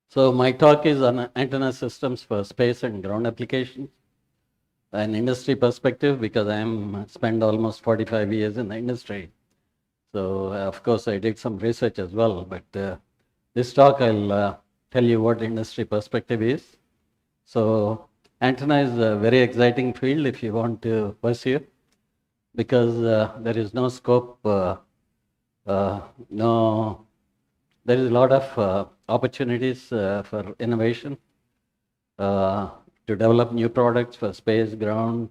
So my talk is on antenna systems for space and ground applications. An industry perspective because I am spent almost 45 years in the industry. So of course I did some research as well, but this talk I'll tell you what industry perspective is. So antenna is a very exciting field if you want to pursue because there is no scope, no, there is a lot of opportunities for innovation. To develop new products for space, ground,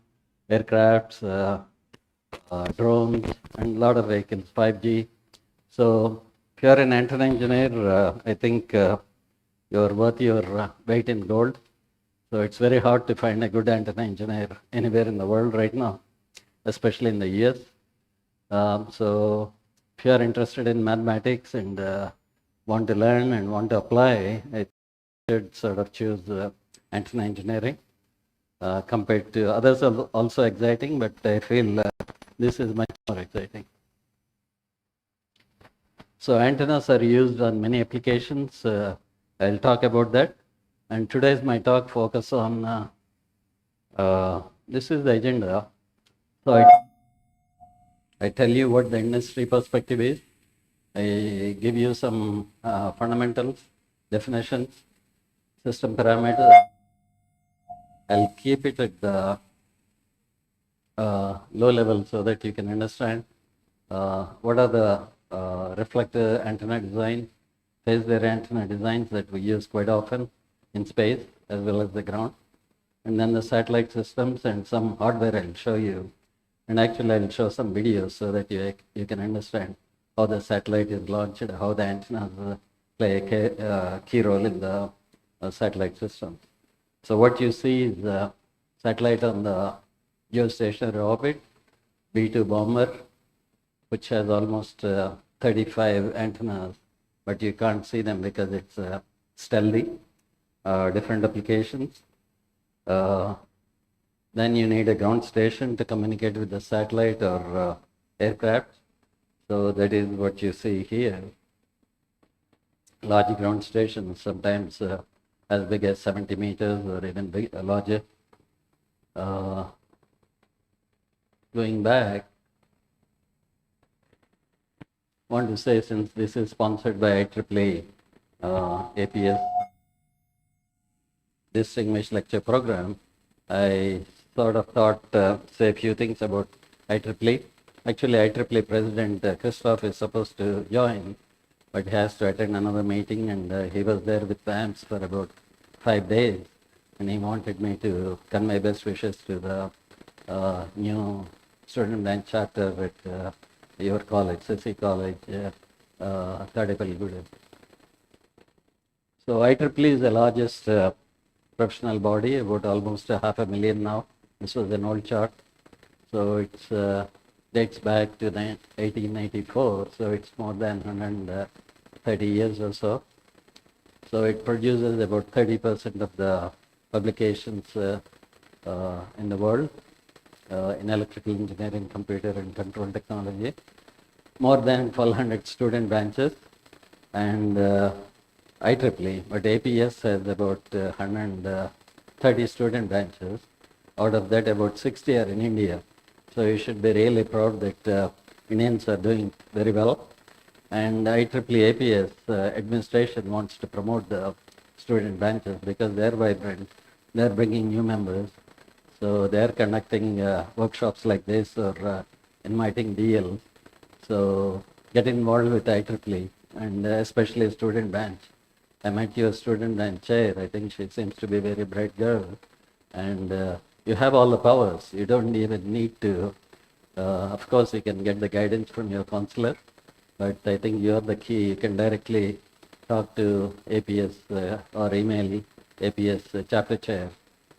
aircrafts, drones, and a lot of vehicles, 5G. So if you're an antenna engineer, I think you're worth your weight in gold. So it's very hard to find a good antenna engineer anywhere in the world right now, especially in the US. So if you're interested in mathematics and want to learn and want to apply, I should sort of choose antenna engineering. Compared to others are also exciting, but I feel this is much more exciting. So antennas are used on many applications. I'll talk about that. And today's my talk focus on, this is the agenda. So I tell you what the industry perspective is. I give you some fundamentals, definitions, system parameters. I'll keep it at the low level so that you can understand what are the reflector antenna designs, phased array antenna designs that we use quite often in space as well as the ground. And then the satellite systems and some hardware I'll show you. And actually I'll show some videos so that you can understand how the satellite is launched, how the antennas play a key role in the satellite system. So what you see is the satellite on the geostationary orbit, B2 bomber, which has almost 35 antennas, but you can't see them because it's stealthy, different applications. Then you need a ground station to communicate with the satellite or aircraft. So that is what you see here. Large ground stations, sometimes as big as 70 meters or even larger. Going back, want to say, since this is sponsored by IEEE APS Distinguished Lecture Program, I sort of thought say a few things about IEEE. Actually, IEEE President Christoph is supposed to join, but he has to attend another meeting, and he was there with the AMPS for about 5 days, and he wanted me to convey best wishes to the new student branch chapter at your college, Sissi College, Tadepalli. So IEEE is the largest professional body, about almost 500,000 now. This was an old chart. So it dates back to 1894, so it's more than 130 years or so. So it produces about 30% of the publications in the world in electrical engineering, computer and control technology. More than 1,200 student branches, and IEEE, but APS has about 130 student branches. Out of that, about 60 are in India. So you should be really proud that Indians are doing very well. And IEEE APS administration wants to promote the student branches because they're vibrant, they're bringing new members. So they're conducting workshops like this or inviting DL. So get involved with IEEE and especially student branch. I met your student branch chair. I think she seems to be a very bright girl. And you have all the powers. You don't even need to, of course, you can get the guidance from your counselor, but I think you're the key. You can directly talk to APS or email APS chapter chair,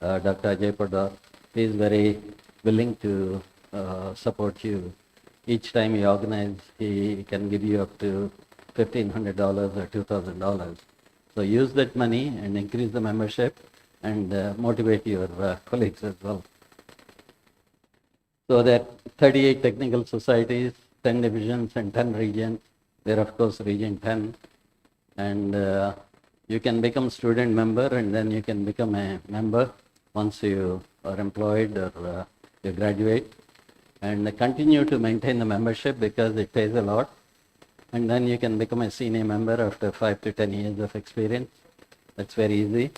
Dr. Ajay Podar. He is very willing to support you. Each time you organize, he can give you up to $1,500 or $2,000. So use that money and increase the membership and motivate your colleagues as well. So there are 38 technical societies, 10 divisions and 10 regions. There are, of course, region 10. And You can become student member and then you can become a member once you are employed or you graduate, and continue to maintain the membership because it pays a lot. And then you can become a senior member after 5 to 10 years of experience. That's very easy.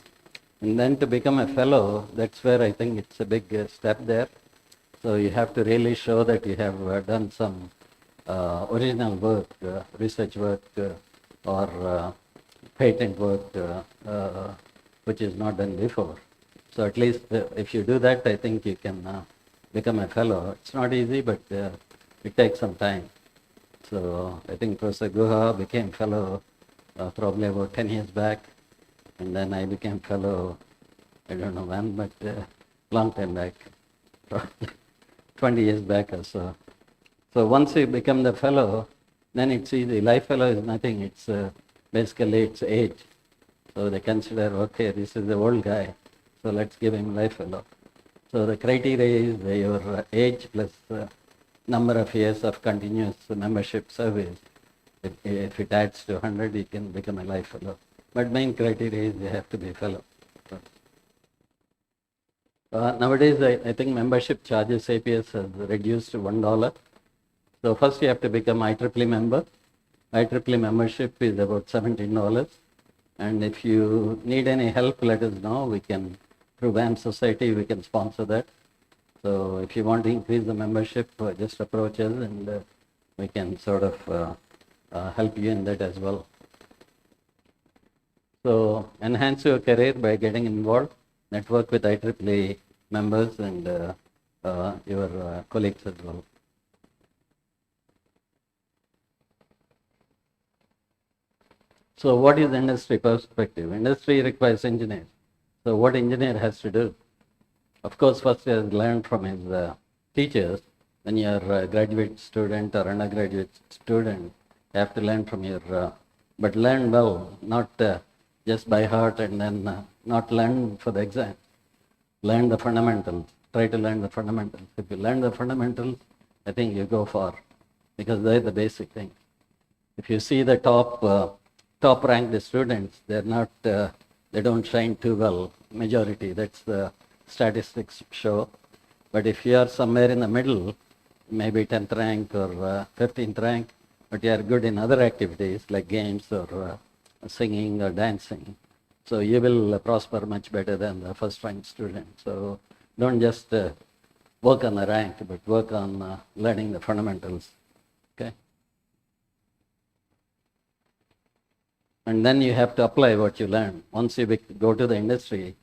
And then to become a fellow, that's where I think it's a big step there. So you have to really show that you have done some original work, research work, or patent work, which is not done before. So at least if you do that, I think you can become a fellow. It's not easy, but it takes some time. So I think Professor Guha became fellow probably about 10 years back, and then I became fellow, I don't know when, but long time back, probably 20 years back or so. So once you become the fellow, then it's easy. Life fellow is nothing. It's basically its age. So they consider, okay, this is the old guy, so let's give him life fellow. So the criteria is your age plus number of years of continuous membership service. If it adds to 100, you can become a life fellow. But main criteria is you have to be fellow. Nowadays, I think membership charges APS has reduced to $1. So first you have to become IEEE member. IEEE membership is about $17. And if you need any help, let us know. We can, through BAM Society, we can sponsor that. So if you want to increase the membership, just approach us and we can sort of help you in that as well. So enhance your career by getting involved, network with IEEE members and your colleagues as well. So what is industry perspective? Industry requires engineers. So what engineer has to do? Of course, first he has learned from his teachers. When you are a graduate student or undergraduate student, you have to learn from your, but learn well, not just by heart and then not learn for the exam. Learn the fundamentals. Try to learn the fundamentals. If you learn the fundamentals, I think you go far because they're the basic things. If you see the top ranked students, they're not, they don't shine too well, majority, that's the statistics show. But if you are somewhere in the middle, maybe 10th rank or 15th rank, but you are good in other activities like games or singing or dancing, so you will prosper much better than the first rank student. So don't just work on the rank, but work on learning the fundamentals, okay? And then you have to apply what you learn. Once you go to the industry,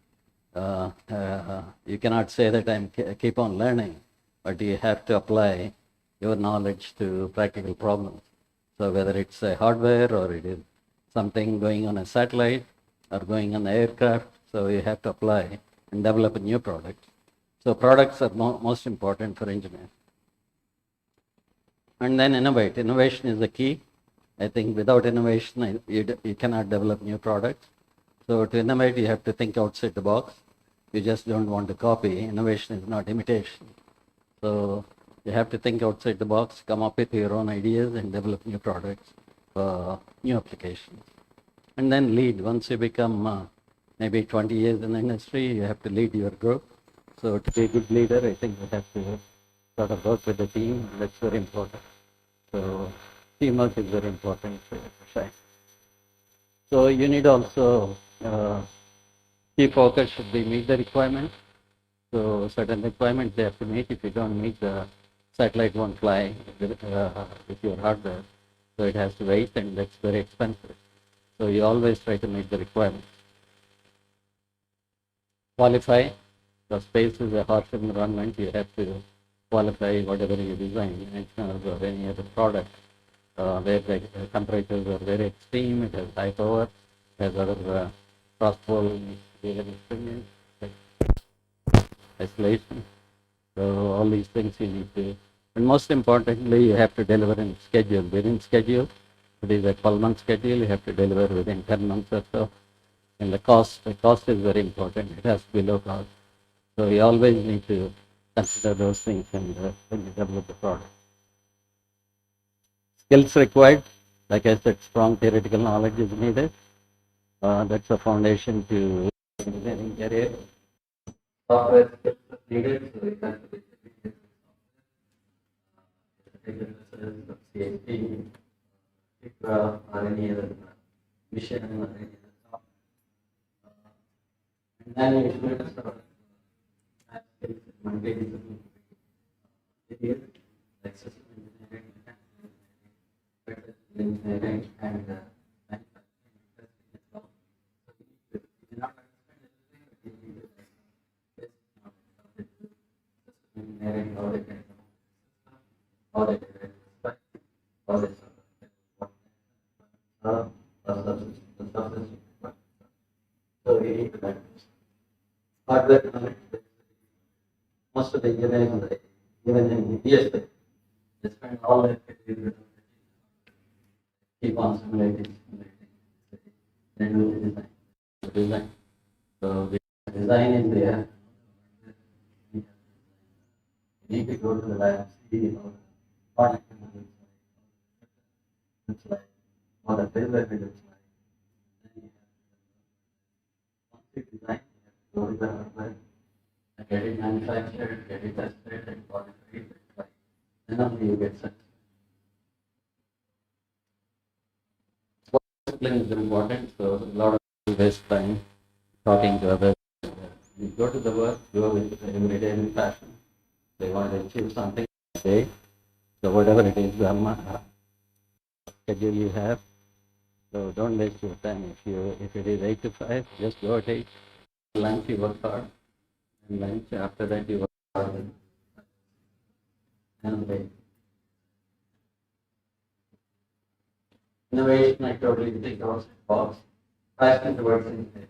you cannot say that I'm keep on learning, but you have to apply your knowledge to practical problems. So whether it's a hardware or it is something going on a satellite or going on an aircraft, so you have to apply and develop a new product. So products are most important for engineers. And then innovate. Innovation is the key. I think without innovation, you cannot develop new products. So to innovate, you have to think outside the box. You just don't want to copy. Innovation is not imitation. So you have to think outside the box, come up with your own ideas and develop new products for new applications. And then lead. Once you become maybe 20 years in the industry, you have to lead your group. So to be a good leader, I think you have to sort of work with the team. That's very important. So teamwork is very important for Shine. So you need also key focus should be meet the requirements. So certain requirements they have to meet. If you don't meet, the satellite won't fly with your hardware. So it has to wait, and that's very expensive. So you always try to meet the requirements. Qualify. The space is a harsh environment. You have to qualify whatever you design, or any other product. Where the temperatures are very extreme, it has high power, it has other cross-pole isolation. So all these things you need to, and most importantly, you have to deliver in schedule. Within schedule, it is a 12-month schedule, you have to deliver within 10 months or so. And the cost is very important. It has to be low cost. So you always need to consider those things when you develop the product. Skills required, like I said, strong theoretical knowledge is needed. That's the foundation to engineering career. Software skills are needed, so it has to be CSP, or any other mission or any other software. And then you should have skills maintaining the like system engineering, mechanical engineering, and manufacturing testing as well. So you do not understand everything, but you need to basic knowledge of it. System engineering, how they can how they can spec, how they so we need to learn hardware knowledge. Most of the engineering, even in EPS, they spend all their career keep on simulating. They do the design. So the design is there. You need to go to the lab, see how the product looks like, how the failure looks like. Then once you design, you have to go to the hardware and get it manufactured, get it tested, and qualified. Then only you get success. Discipline is important, so a lot of people waste time talking to others. You go to the work, go with the everyday passion. They want to achieve something today. So whatever it is, the schedule you have. So don't waste your time. If it is 8 to 5, just go at 8. Lunch you work hard, and lunch after that you work hard. And late. Innovation, I totally think outside the box. Passion towards engineering.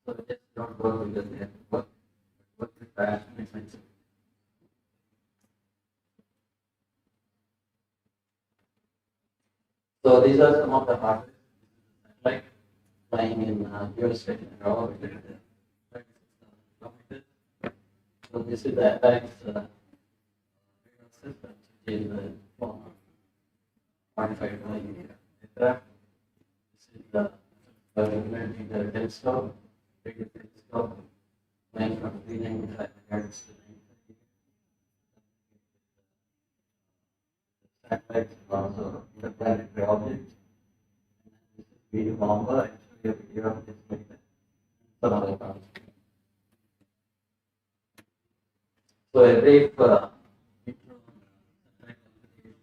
So just don't work because they have to work. Work with passion, it makes it. So these are some of the hardware, like flying in US station and all of it. 36,000 kilometers. So this is the APEX system, which is the form of modified flying aircraft. This is the telescope, radio telescope, flying from 395 megahertz to 95. Satellites and also interplanetary objects. This is video bomber, actually a video of this later. Some other parts. So a brief intro on satellite application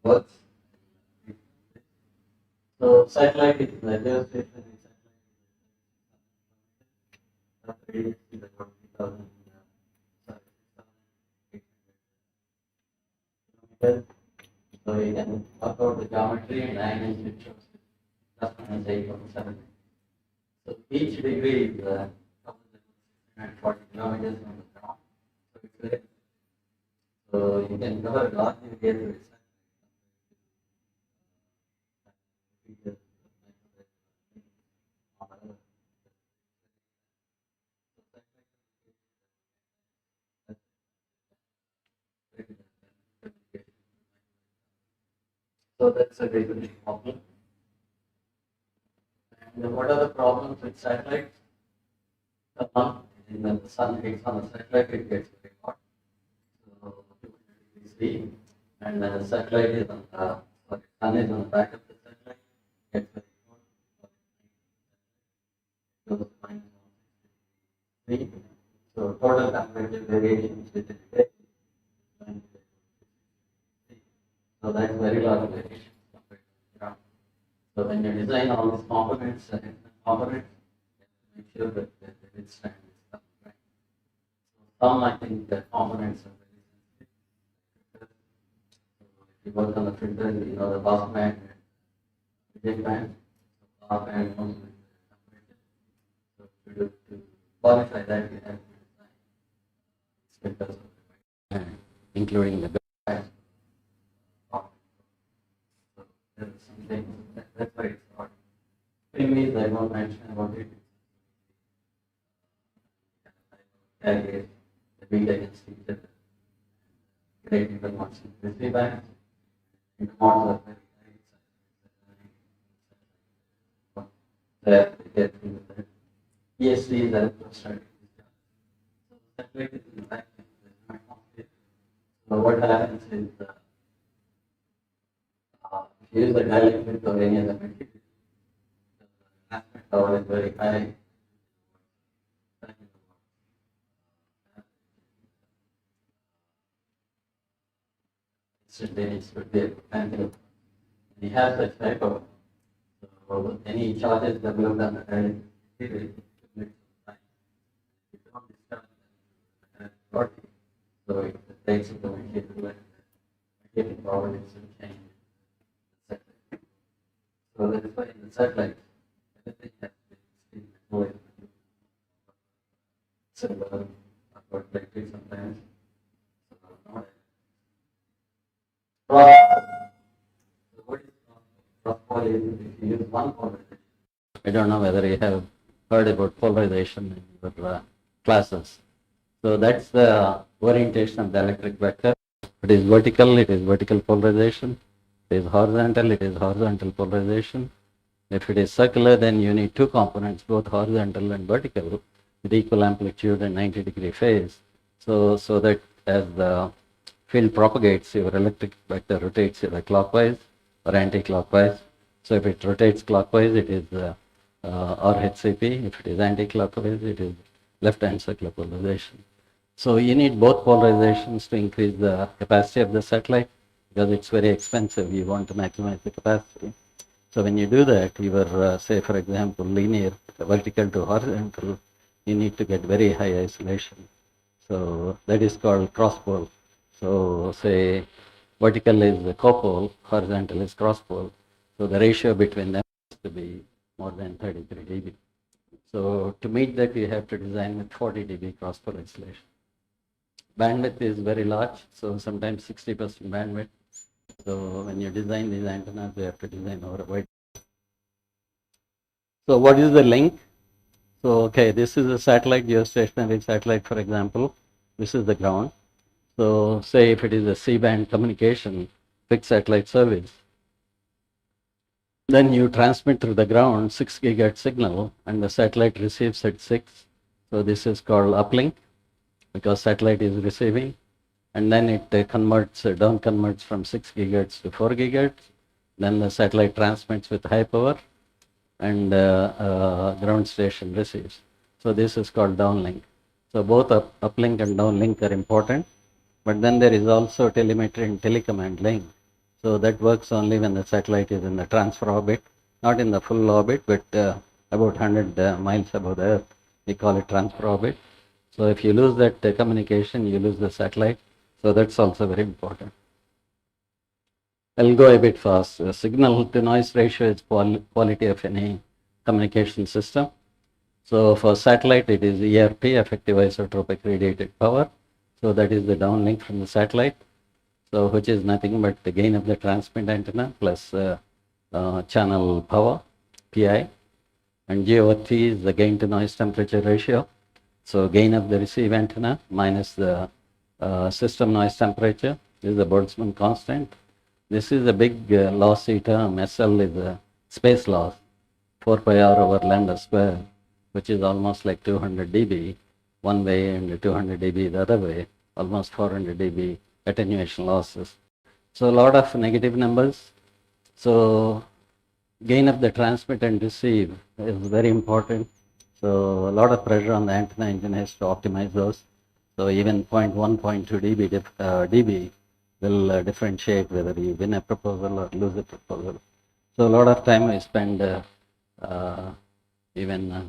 works. So satellite is the geostationary satellite. Radius is about 3,000 kilometers. So you can work out the geometry and angles it shows. That's minus 8.7. So each degree is 1,640 kilometers from the ground. So it's very, so you can cover a large area with so that's a very big problem. And what are the problems with satellites? When the sun hits on the satellite, it gets very hot. So 200 degrees C, and the satellite is on the sun is on the back of the satellite, it gets very hot. So minus 160 degrees. So total temperature variations within a day. So that's very large variation compared to the ground. So when you design all these components, you have to make sure that they withstand this stuff, right? So some I think the components are very sensitive. So if you work on the filter, you know the pass band and reject band. So pass band knows the temperature. So to qualify that, you have to design filters of the band, including the band. So there are some things that's why it's hard. Thing is, I won't mention about it. Carriers, the beat against each other. Great people watching receive bands. In the models are very high. that get the ESD is electrostatic discharge. So satellite is in the vacuum, there's no atmosphere. So what happens is if you use the dielectric or any other material, the transmit power is very high. Instantaneous would be a phantom. We have such type of so any charges developed on the dielectric material accumulate over time. If you don't discharge the body, so it takes the material and the material properties will change. So that is why in the satellite, everything has to be extremely silver, or electric sometimes. So not so what is cross-pollination? If you use one polarization, I don't know whether you have heard about polarization in your classes. So that's the orientation of the electric vector. If it is vertical polarization. If it is horizontal, it is horizontal polarization. If it is circular, then you need two components, both horizontal and vertical, with equal amplitude and 90-degree phase. So that as the field propagates, your electric vector rotates either clockwise or anti-clockwise. So if it rotates clockwise, it is RHCP. If it is anti-clockwise, it is left-hand circular polarization. So you need both polarizations to increase the capacity of the satellite because it's very expensive. You want to maximize the capacity. So when you do that, your say for example linear vertical to horizontal, you need to get very high isolation. So that is called cross pole. So say vertical is the copole, horizontal is cross pole. So the ratio between them has to be more than 33 dB. So to meet that, you have to design with 40 dB cross pole isolation. Bandwidth is very large, so sometimes 60% bandwidth. So when you design these antennas, you have to design over a wide. So what is the link? So okay, this is a satellite, geostationary satellite, for example. This is the ground. So say if it is a C-band communication, fixed satellite service, then you transmit through the ground 6 gigahertz signal and the satellite receives at 6. So this is called uplink because satellite is receiving, and then it converts, down converts from 6 gigahertz to 4 gigahertz. Then the satellite transmits with high power and ground station receives. So this is called downlink. So both uplink and downlink are important, but then there is also telemetry and telecommand link. So that works only when the satellite is in the transfer orbit, not in the full orbit, but about 100 miles above the Earth. We call it transfer orbit. So if you lose that communication, you lose the satellite. So that's also very important. I'll go a bit fast. Signal to noise ratio is quality of any communication system. So for satellite, it is ERP, effective isotropic radiated power. So that is the downlink from the satellite. So which is nothing but the gain of the transmit antenna plus channel power, PI. And GOT is the gain to noise temperature ratio. So gain of the receive antenna minus the system noise temperature. This is the Boltzmann constant. This is a big lossy term. SL is a space loss, 4 pi r over lambda square, which is almost like 200 dB one way and 200 dB the other way, almost 400 dB attenuation losses. So a lot of negative numbers. So gain of the transmit and receive is very important. So a lot of pressure on the antenna engineers to optimize those. So even 0.1, 0.2 dB will differentiate whether you win a proposal or lose a proposal. So a lot of time I spend even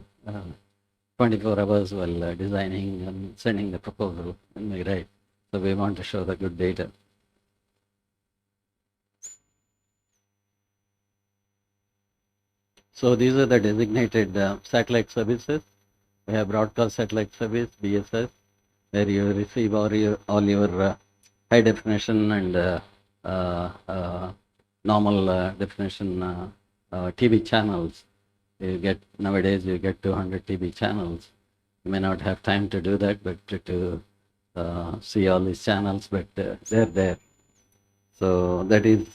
24 hours while designing and sending the proposal in my write. So we want to show the good data. So these are the designated satellite services. We have broadcast satellite service, BSS, where you receive all your high definition and normal definition TV channels. You get nowadays you get 200 TV channels. You may not have time to do that, but to see all these channels, but they're there. So that is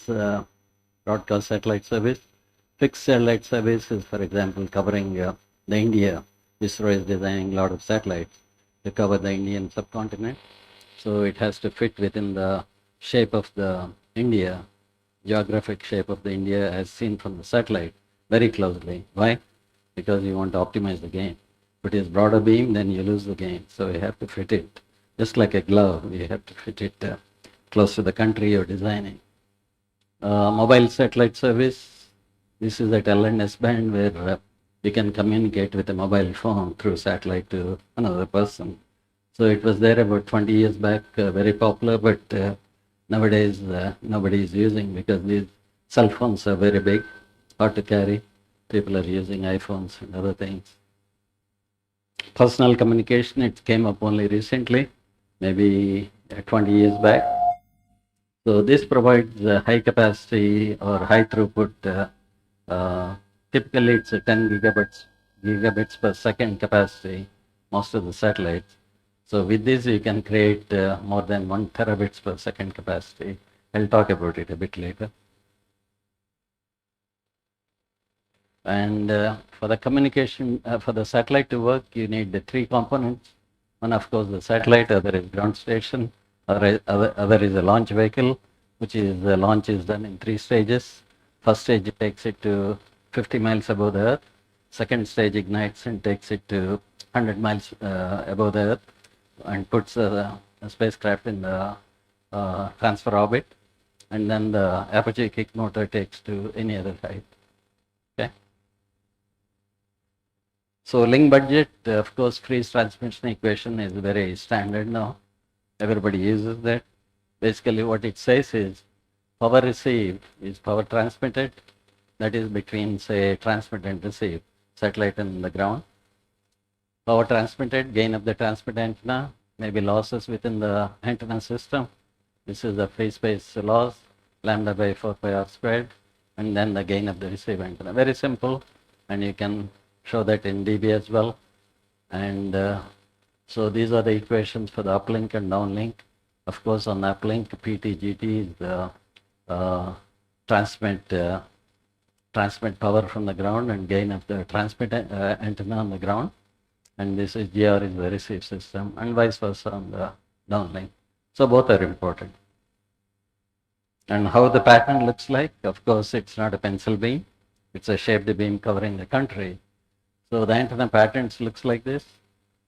broadcast satellite service. Fixed satellite service is, for example, covering the India. ISRO is designing a lot of satellites to cover the Indian subcontinent. So it has to fit within the shape of the India, geographic shape of the India as seen from the satellite very closely. Why? Because you want to optimize the gain. If it is broader beam, then you lose the gain. So you have to fit it. Just like a glove, you have to fit it close to the country you're designing. Mobile satellite service, this is at LNS band where you can communicate with a mobile phone through satellite to another person. So it was there about 20 years back, very popular, but nowadays nobody is using because these cell phones are very big, hard to carry. People are using iPhones and other things. Personal communication, it came up only recently, maybe 20 years back. So this provides high capacity or high throughput. Typically, it's a 10 gigabits per second capacity, most of the satellites. So with this, you can create more than 1 terabits per second capacity. I'll talk about it a bit later. And for the communication, for the satellite to work, you need the 3 components. One, of course, the satellite, other is ground station, other is a launch vehicle, which is the launch is done in 3 stages. First stage takes it to 50 miles above the Earth. Second stage ignites and takes it to 100 miles above the Earth and puts the spacecraft in the transfer orbit. And then the apogee kick motor takes to any other height. Okay. So link budget, of course, Freeze transmission equation is very standard now. Everybody uses that. Basically, what it says is power received is power transmitted. That is between, say, transmit and receive, satellite and the ground. Power transmitted, gain of the transmit antenna, maybe losses within the antenna system. This is the free space loss, lambda by 4 pi r squared, and then the gain of the receive antenna. Very simple, and you can show that in dB as well. And so these are the equations for the uplink and downlink. Of course, on the uplink, PT, GT is the transmit power from the ground and gain of the transmit antenna on the ground. And this is GR is the receive system, and vice versa on the downlink. So both are important. And how the pattern looks like, of course, it's not a pencil beam. It's a shaped beam covering the country. So the antenna patterns looks like this,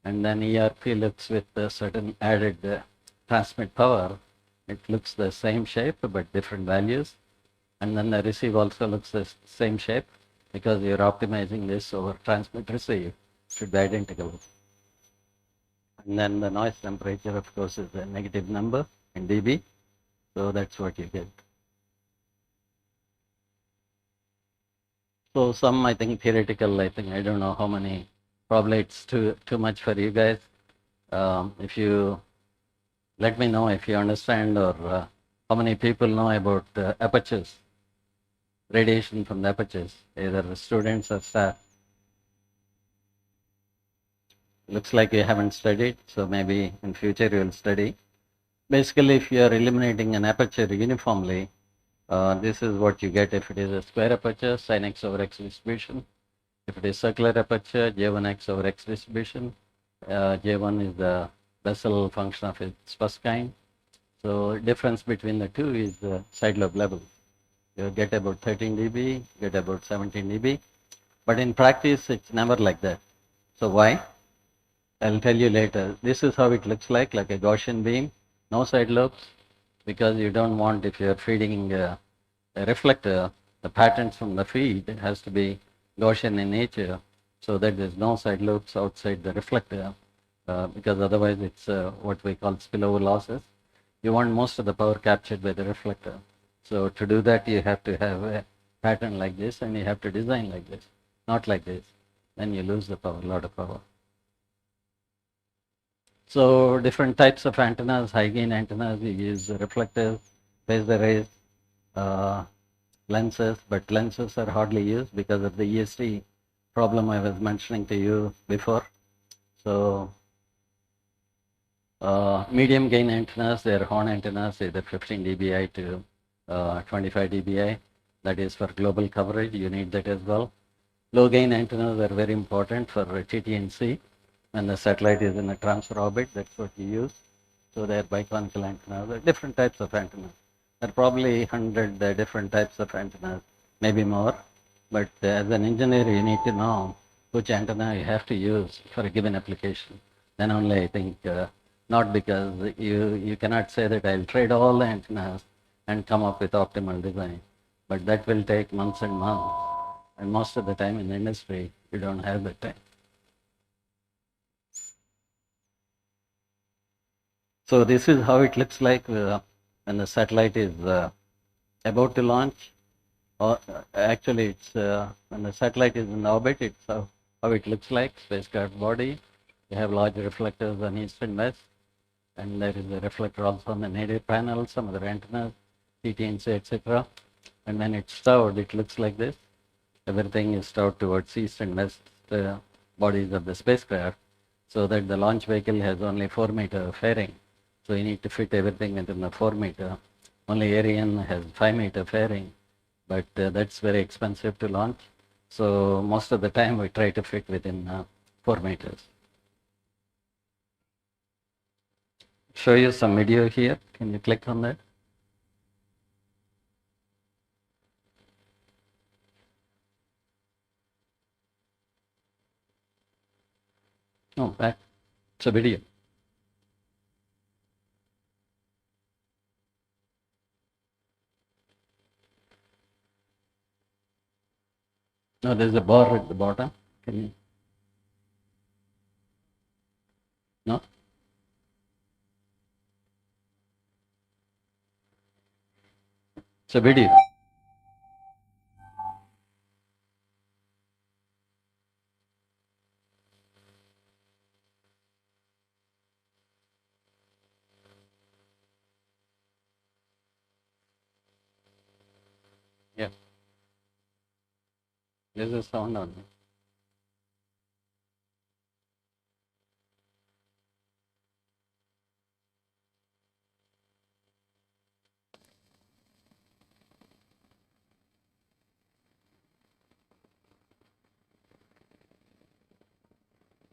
and then ERP looks with a certain added transmit power. It looks the same shape but different values, and then the receive also looks the same shape because you're optimizing this over transmit receive should be identical. And then the noise temperature, of course, is a negative number in dB, so that's what you get. So some, I think, theoretical, I don't know how many, probably it's too much for you guys. If you let me know if you understand, or how many people know about apertures, radiation from the apertures, either students or staff. Looks like you haven't studied, so maybe in future you will study. Basically, if you are eliminating an aperture uniformly, this is what you get if it is a square aperture, sin x over x distribution. If it is circular aperture, J1x over x distribution. J1 is the Bessel function of its first kind. So difference between the two is the side lobe level. You get about 13 dB, get about 17 dB. But in practice, it's never like that. So why? I'll tell you later. This is how it looks like a Gaussian beam, no side lobes, because you don't want, if you're feeding a reflector, the patterns from the feed has to be Gaussian in nature, so that there's no side lobes outside the reflector, because otherwise it's what we call spillover losses. You want most of the power captured by the reflector. So to do that, you have to have a pattern like this, and you have to design like this, not like this. Then you lose the power, a lot of power. So different types of antennas, high gain antennas, we use reflectors, phased arrays, lenses, but lenses are hardly used because of the ESD problem I was mentioning to you before. So medium gain antennas, they are horn antennas, either 15 dBi to 25 dBi. That is for global coverage, you need that as well. Low gain antennas are very important for TT&C. When the satellite is in a transfer orbit, that's what you use. So they are biconical antennas. There are different types of antennas. There are probably 100 different types of antennas, maybe more. But as an engineer, you need to know which antenna you have to use for a given application. Then only I think, not because you cannot say that I'll trade all the antennas and come up with optimal design. But that will take months and months. And most of the time in the industry, you don't have the time. So this is how it looks like when the satellite is about to launch. Or actually, it's when the satellite is in orbit, it's how it looks like, spacecraft body. You have large reflectors on east and west. And there is a reflector also on the native panel, some other antennas, TT&C, etc. And when it's stowed, it looks like this. Everything is stowed towards east and west bodies of the spacecraft, so that the launch vehicle has only 4-meter fairing. So you need to fit everything within the 4-meter. Only Ariane has 5-meter fairing, but that's very expensive to launch. So most of the time we try to fit within 4 meters. Show you some video here. Can you click on that? No, back. It's a video. No, there's a bar at the bottom. Can you? No? It's a video. Yeah. There's a sound on it.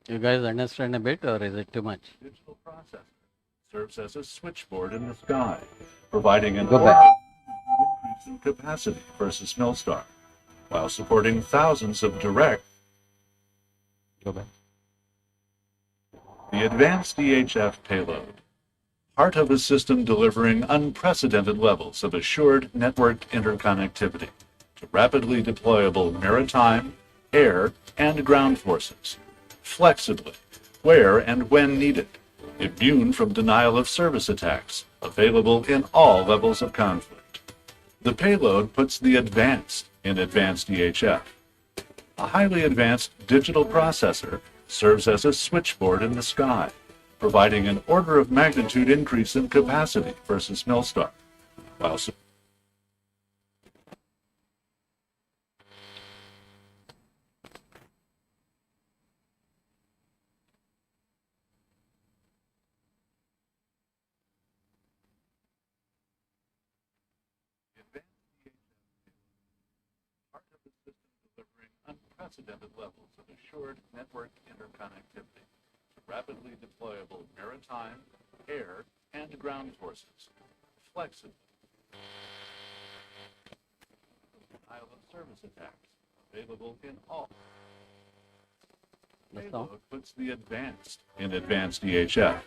You guys understand a bit, or is it too much? Digital processor serves as a switchboard in the sky, providing an Go order back. increase in capacity versus Millstar, while supporting thousands of direct. Go back. The advanced EHF payload, part of a system delivering unprecedented levels of assured networked interconnectivity to rapidly deployable maritime, air, and ground forces, flexibly, where and when needed, immune from denial of service attacks, available in all levels of conflict. The payload puts the advanced in advanced EHF. A highly advanced digital processor serves as a switchboard in the sky, providing an order of magnitude increase in capacity versus Millstar, while part of the system delivering unprecedented levels of assured network interconnectivity to rapidly deployable maritime, air, and ground forces, flexibly, denial of service attacks, available in all. Payload puts the advanced in advanced EHF.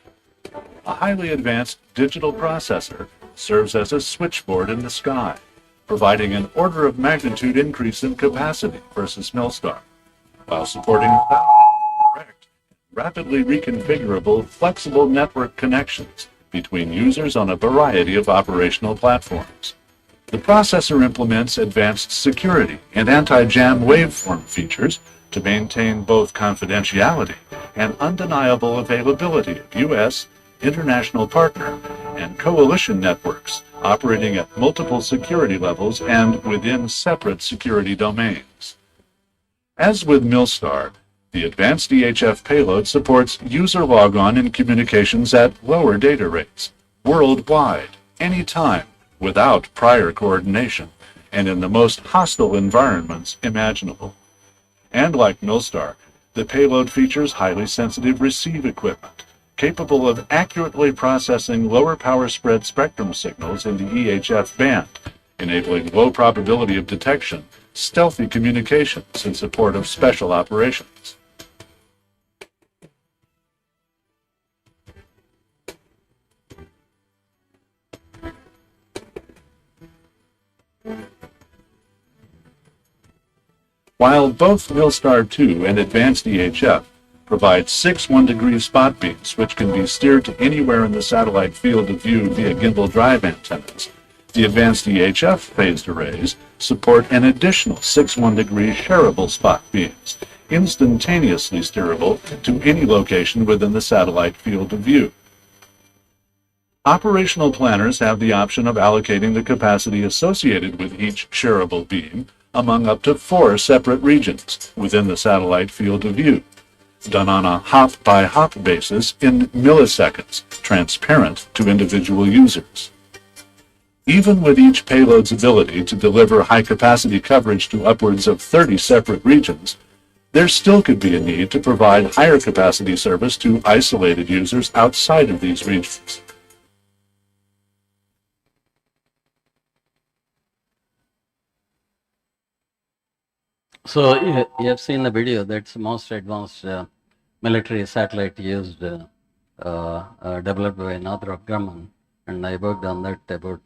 A highly advanced digital processor serves as a switchboard in the sky, providing an order of magnitude increase in capacity versus Millstar, while supporting direct, rapidly reconfigurable, flexible network connections between users on a variety of operational platforms. The processor implements advanced security and anti-jam waveform features to maintain both confidentiality and undeniable availability of U.S., international partner, and coalition networks operating at multiple security levels and within separate security domains. As with Millstar, the advanced EHF payload supports user logon and communications at lower data rates, worldwide, anytime, without prior coordination, and in the most hostile environments imaginable. And like Milstar, the payload features highly sensitive receive equipment, capable of accurately processing lower power spread spectrum signals in the EHF band, enabling low probability of detection, stealthy communications in support of special operations. While both Milstar 2 and Advanced EHF provide 6 1-degree spot beams which can be steered to anywhere in the satellite field of view via gimbal drive antennas, the Advanced EHF phased arrays support an additional 6 1-degree shareable spot beams, instantaneously steerable to any location within the satellite field of view. Operational planners have the option of allocating the capacity associated with each shareable beam among up to 4 separate regions within the satellite field of view, done on a hop-by-hop basis in milliseconds, transparent to individual users. Even with each payload's ability to deliver high-capacity coverage to upwards of 30 separate regions, there still could be a need to provide higher capacity service to isolated users outside of these regions. So you have seen the video. That's the most advanced military satellite used, developed by Northrop Grumman, and I worked on that about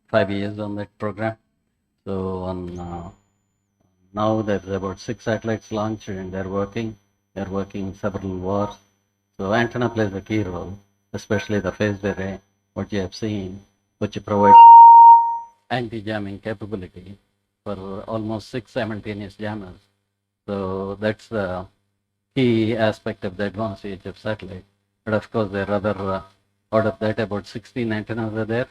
5 years on that program. So now there's about 6 satellites launched, and they're working. They're working several wars. So antenna plays a key role, especially the phased array, what you have seen, which provides anti-jamming capability for almost 6 simultaneous jammers. So that's the key aspect of the advanced EHF satellite. But of course, there are other, out of that, about 16 antennas are there.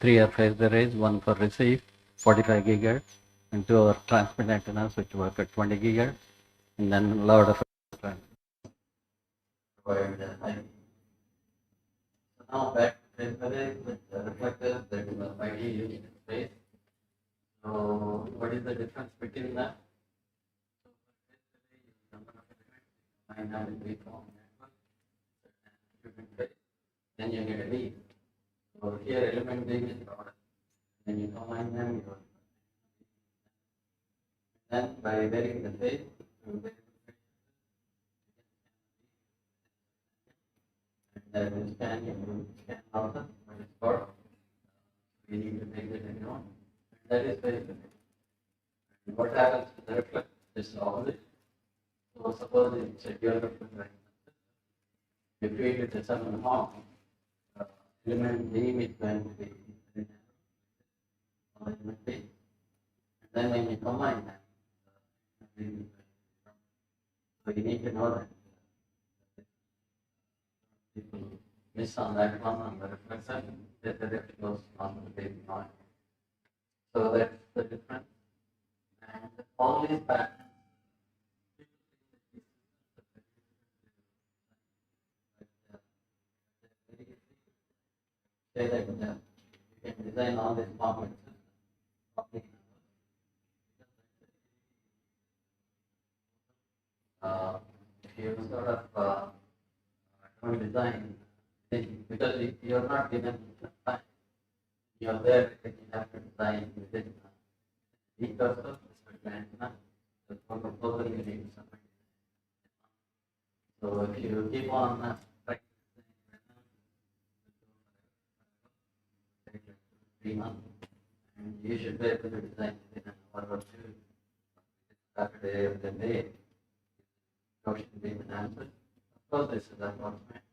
3 are phased arrays, 1 for receive, 45 gigahertz, and 2 are transmit antennas, which work at 20 gigahertz, and then a lot of so now back to phased array with reflectors that is widely used in space. So what is the difference between them? Then you get a lead. So here element being is product. Then you combine them, then by varying the phase, and then you scan also, what is called. We need to take that into account. That is very good. What happens to the reflex? This opposite. So suppose it's a dual reflex. You treat it as some form. Element beam is going to be element B. And then when you combine them, so you need to know that people miss on that one on the reflection, that the reflex goes on the big noise. So that's the difference. And all these patterns say that you can design all these formats. If you sort of don't design, because you're not given time, you're there, you have to design within precursor, especially antenna, the proposal you need something. So if you keep on practicing, 3 months, and you should be able to design within an hour or 2. After day of the day, notion being an answer. Of course, this is unfortunate.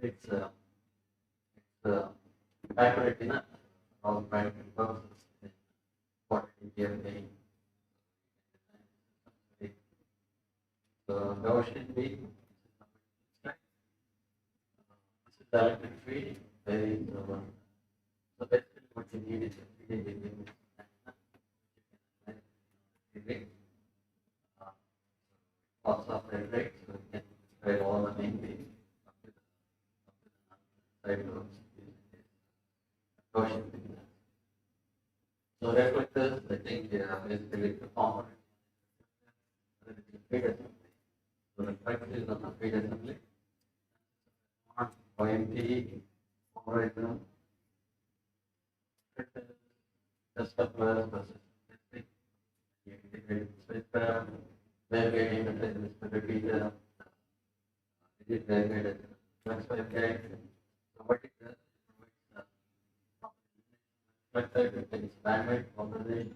It's accurate enough for all practical purposes. What you are saying. So Gaussian B, this is the electric field. So basically, what you need is a 3D beam. Lots of rate, so you can spread all the main beams up to the side roads. Gaussian beam. So reflectors that feed assembly. So the flex is on the feed assembly. OMT, algorithm, test of versus testing. You integrate with where we interface with repeater. It is very good. Flex website. So what it does, it provides website with its bandwidth, organization,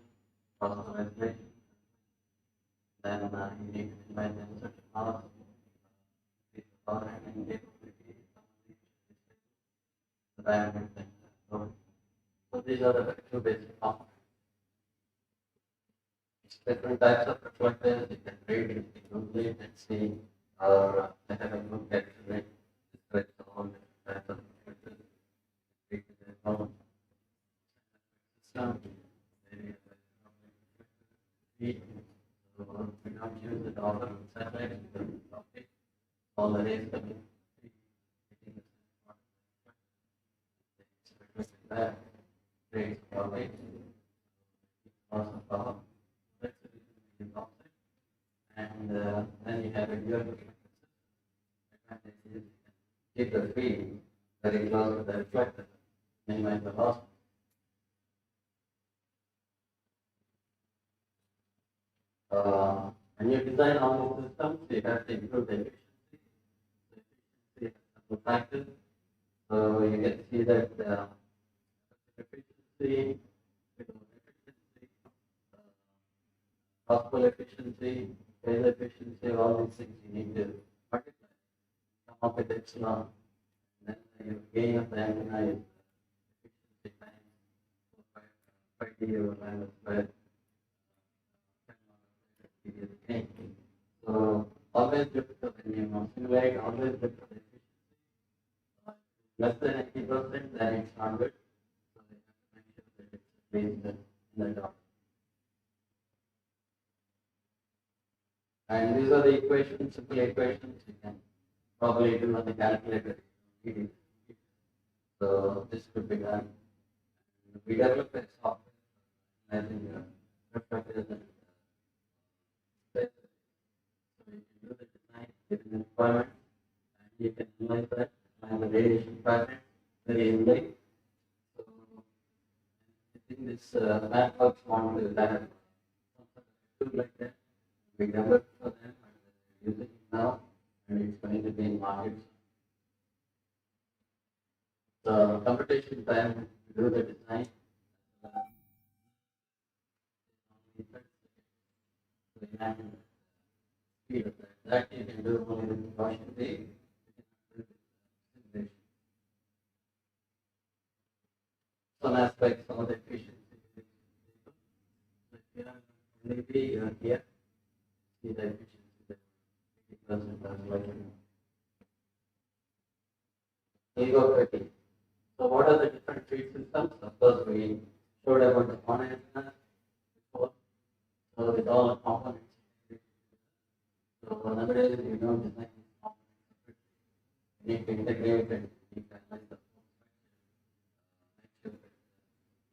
process isolation. Then you need to combine them such as power and capability, the bandwidth and so these are the two basic components. Different types of reflectors you can read it individually and see or I have a look at it. Describes all different types of reflectors. Read the whole system. So we don't use the dollar satellite because all the rays coming. That rays probably loss of power. And then you have a dual reflector system. Advantage is you can keep the field very close to the reflector, minimize the loss. When you design all these systems, you have to improve the efficiency. The efficiency has some factors. So you can see that efficiency, possible efficiency, phase efficiency, all these things you need to multiply, come up with epsilon, and then your gain of the antenna is efficiency times 5D over lambda squared. Gain. So always look for the when you simulate, always look for the efficiency. Less than 80%, then it's not good. So you have to make sure that it's based in the top. And these are the equations, simple equations you can probably do on the calculator. So this could be done. We develop a software analyzing reflectors and space. So you can do the design, give an requirement, and you can analyze that, and the radiation pattern very easily. So I think this math works want to have some like that. We developed for them and using it now, and it's going to be in markets. The computation time to do the design. Speed of that you can do only with Gaussian wave. Some aspects of the efficiency. So if you have maybe here, see the efficiency. 80% like ego 30. So what are the different feed systems? Of course, we showed about the one antenna before. So with all the components. So nowadays you don't design these components. You need to integrate and you can analyze the make sure that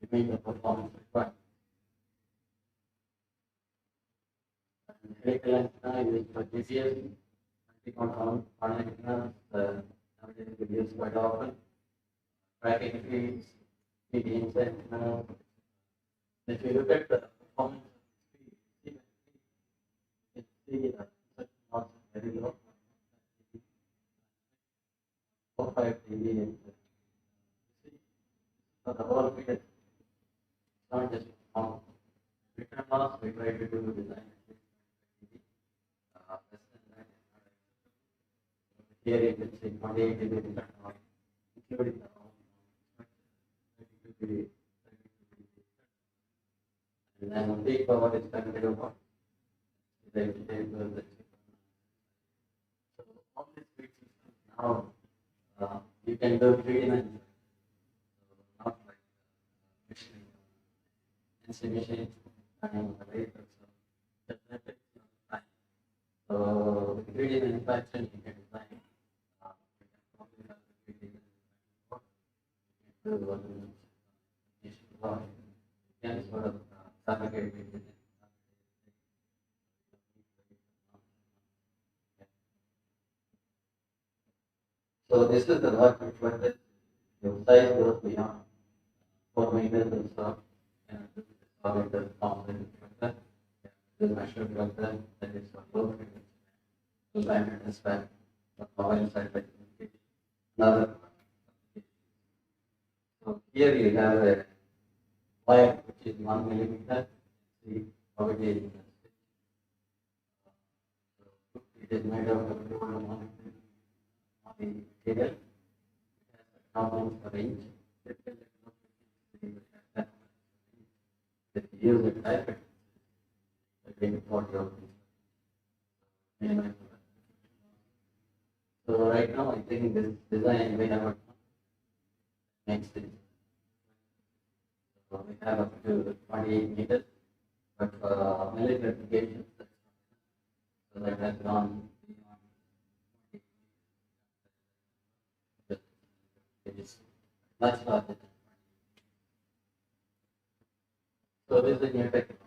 you meet the performance requirements. And helical antenna is for GPS, multi-component antennas. Nowadays we use quite often. Tracking feeds, feed inside. If you look at the performance of speed, you can see such loss very low. 4-5 dB. For the whole feed, it's not just performance. Return loss, we try to do design at least 5 dB. Less than that is not acceptable. Here you can see 28 dB return loss, including the and then peak power is 10 kilowatt. So all these feed systems now you can do 3D manufacturing. So not like machine, NC machines and the wafer. So that takes time. So with 3D manufacturing you can design. You can probably have the 3D manufacturing. You can sort of fabricate it. So this is the lot which was the size goes beyond 4 meters and so, and this is how it is component factor. The measure factor that is for low frequency, the line and span, the mobile satellite communication. Another. So here you have a wire which is 1 millimeter. See how it is. It is made of the material. Components for range. If you use it type it, again for your so right now I think this design we have next thing. So we have up to 28 meters, but for military applications, so that has gone beyond 20 meters. It is much larger than 20. So this is a new technology.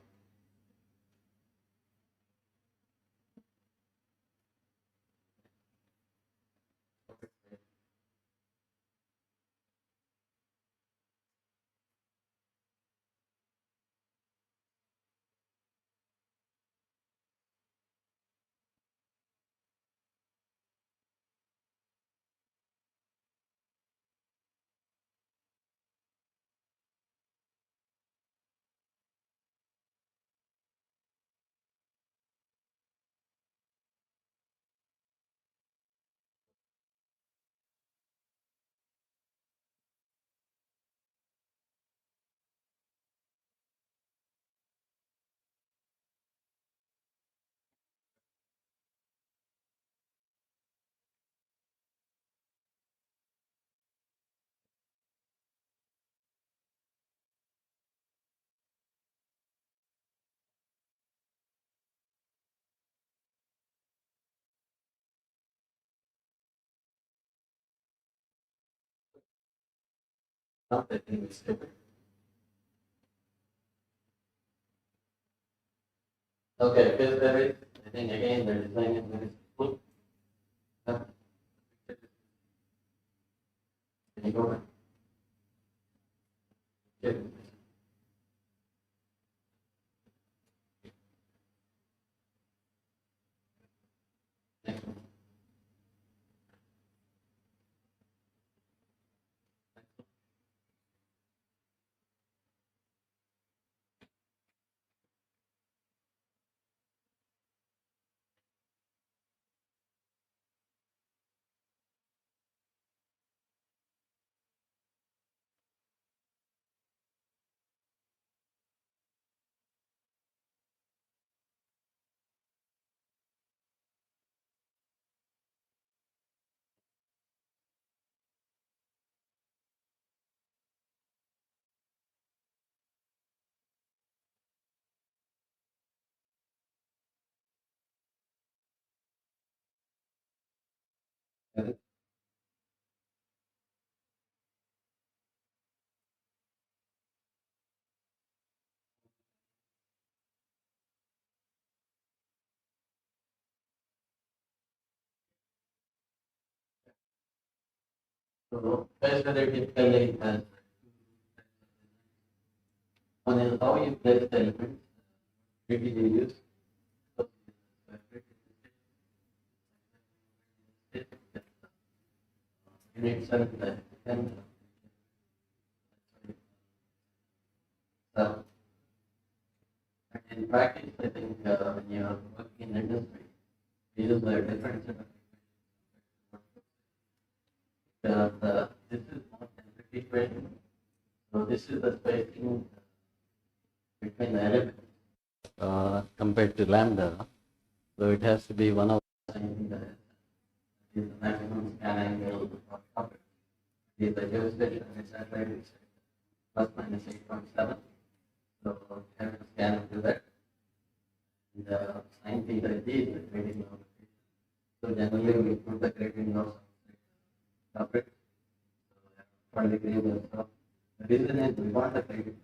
Not that thing is stupid. Okay, because there is, I think again the design is very simple. Can you go back? Okay. Next one. So that's whether typically has one is how you place the elements, maybe you use. Units and so in practice, I think when you are working in industry, you use a different set of this is not entropy equation. So this is the spacing between the elements compared to lambda. So it has to be one of the maximum scan angle of coverage. The geospatial and satellite is plus minus 8.7. So we have to scan into that. And sin theta g is the gradient of the field. So generally we put the gradient of coverage. So 20 degrees or so. The reason is we want the gradient.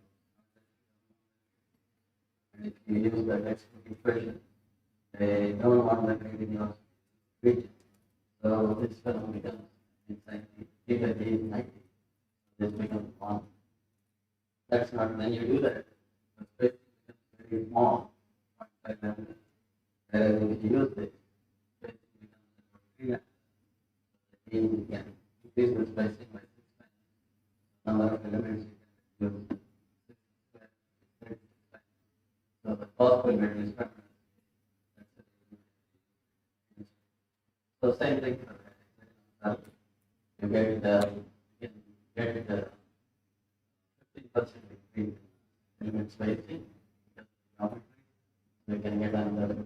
And if you use the textbook equation, they don't want the gradient of region. So this phenomenon becomes inside the T is 90. This becomes 1. That's not when you do that. The space becomes very small, 0.5 millimeter. Whereas if you use this, space becomes about 3 millimeters. Again, you can increase the spacing by 6 times. Number of elements you can use 6 square, 36 times. So the cost will reduce dramatically. That's it. So same thing for that. You get you can get 50% increase in element spacing because of geometry. So you can get another 50%.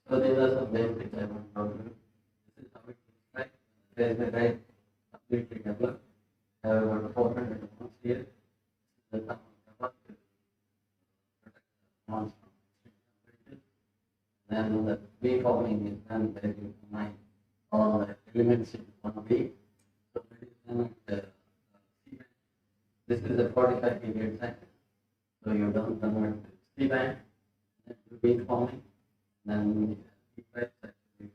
So these are some basics I want to talk to you. This is how it looks like. There is a ray completely developed. I have about 400 neurons here. This is the thermal cover to protect the neurons from extreme temperatures. Then the beamforming is done where you combine all the elements in one beam. So that is done at the C-band. This is a 45 gigahertz cycle. So you don't convert to C-band, then to beamforming. Then heat pipes actually take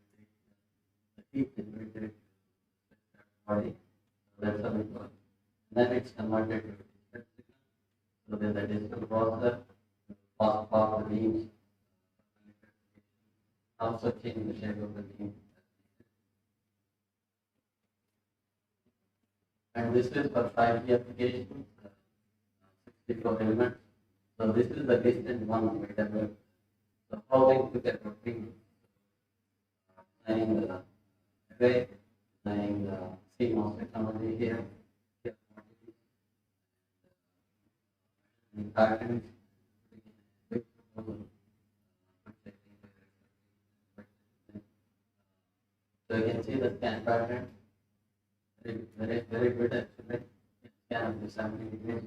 the heat generated to the body. So that's how it works. Then it's converted to a digital signal. So there's a digital processor to pass off the beams, also change the shape of the beam. And this is for 5G applications, 64 elements. So this is the distant one we developed. So how they look at working, designing the array, designing the CMOS technology here, and patterns, big proposal. So you can see the scan pattern, very good actually. Scan the 70 degrees.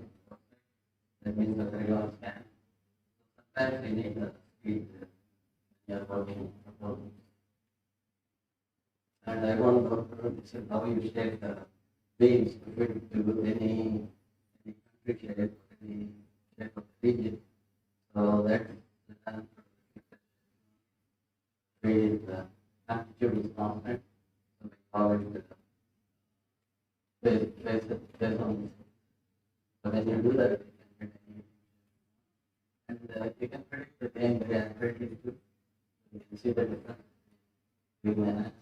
That means a very long scan. Sometimes we need the speed we are working proposals. And I won't go through this is how you shape the beams to fit to any country shape, any shape of the region. So that's the time the amplitude is constant. So we call it phase on this. So when you do that, you can get any. And you can predict the game very accurately too. You can see the difference between the analysis.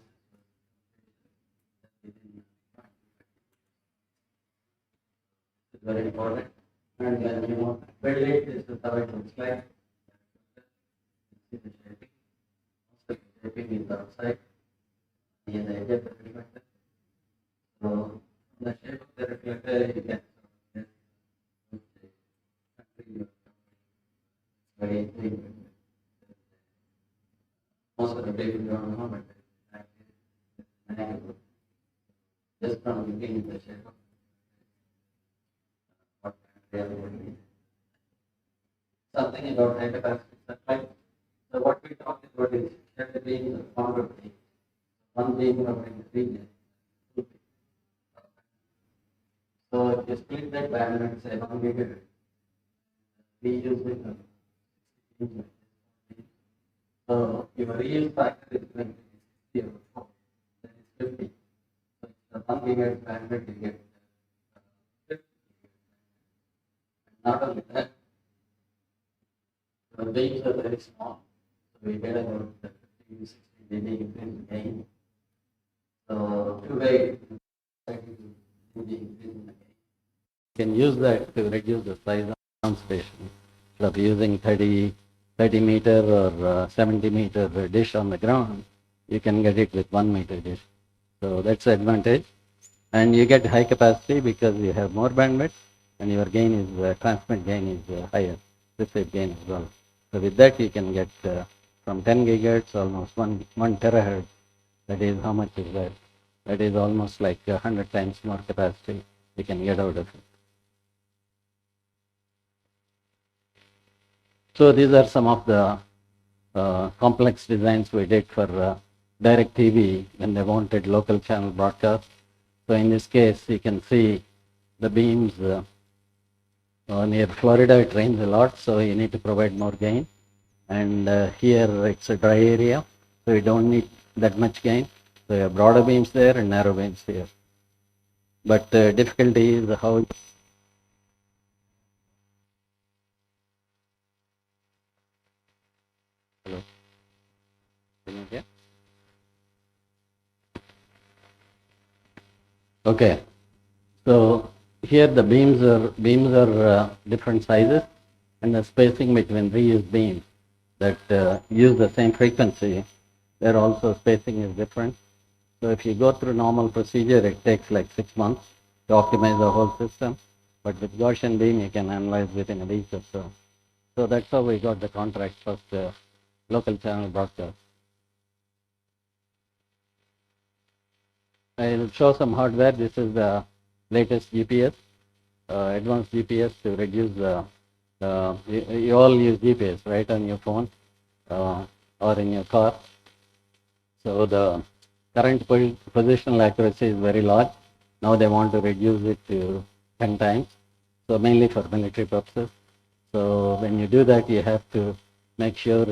It's very important. And then build it, this is how it looks like. You see the shaping. Also, the shaping is outside. Near the edge of the reflector. So, from the shape of the reflector, you can very big. Most of the people don't know, but just from looking at the shape of what they are doing. Something about high capacity supply. So what we talked about is shared beams of founder beams. One beam covering the region. So if you split that bandwidth, say 1 gigahertz, we use it. So your real factor is going to be 60 over 4, that is 50. So it's the 1 gigahertz bandwidth you get 50. And not only that, the beams are very small. So we get about 50 to 60 dB increase gain. So two-way increase in the gain. You can use that to reduce the size of ground station. Instead of using 30 meter or 70 meter dish on the ground, you can get it with 1 meter dish. So that's the advantage. And you get high capacity because you have more bandwidth and your gain is, transmit gain is higher, receive gain as well. So with that you can get from 10 gigahertz almost 1 terahertz. That is how much is that? That is almost like 100 times more capacity you can get out of it. So these are some of the complex designs we did for direct TV when they wanted local channel broadcast. So in this case, you can see the beams near Florida. It rains a lot, so you need to provide more gain. and here it's a dry area, so you don't need that much gain. So you have broader beams there and narrow beams here. But difficulty is how it's hello. Can you hear? Okay. So here the beams are different sizes, and the spacing between reused beams that use the same frequency, there also spacing is different. So if you go through normal procedure, it takes like 6 months to optimize the whole system. But with Gaussian beam, you can analyze within a week or so. So that's how we got the contract first local channel broadcast. I'll show some hardware. This is the latest GPS, advanced GPS to reduce the, you all use GPS, right, on your phone or in your car. So the current positional accuracy is very large. Now they want to reduce it to 10 times. So mainly for military purposes. So when you do that, you have to make sure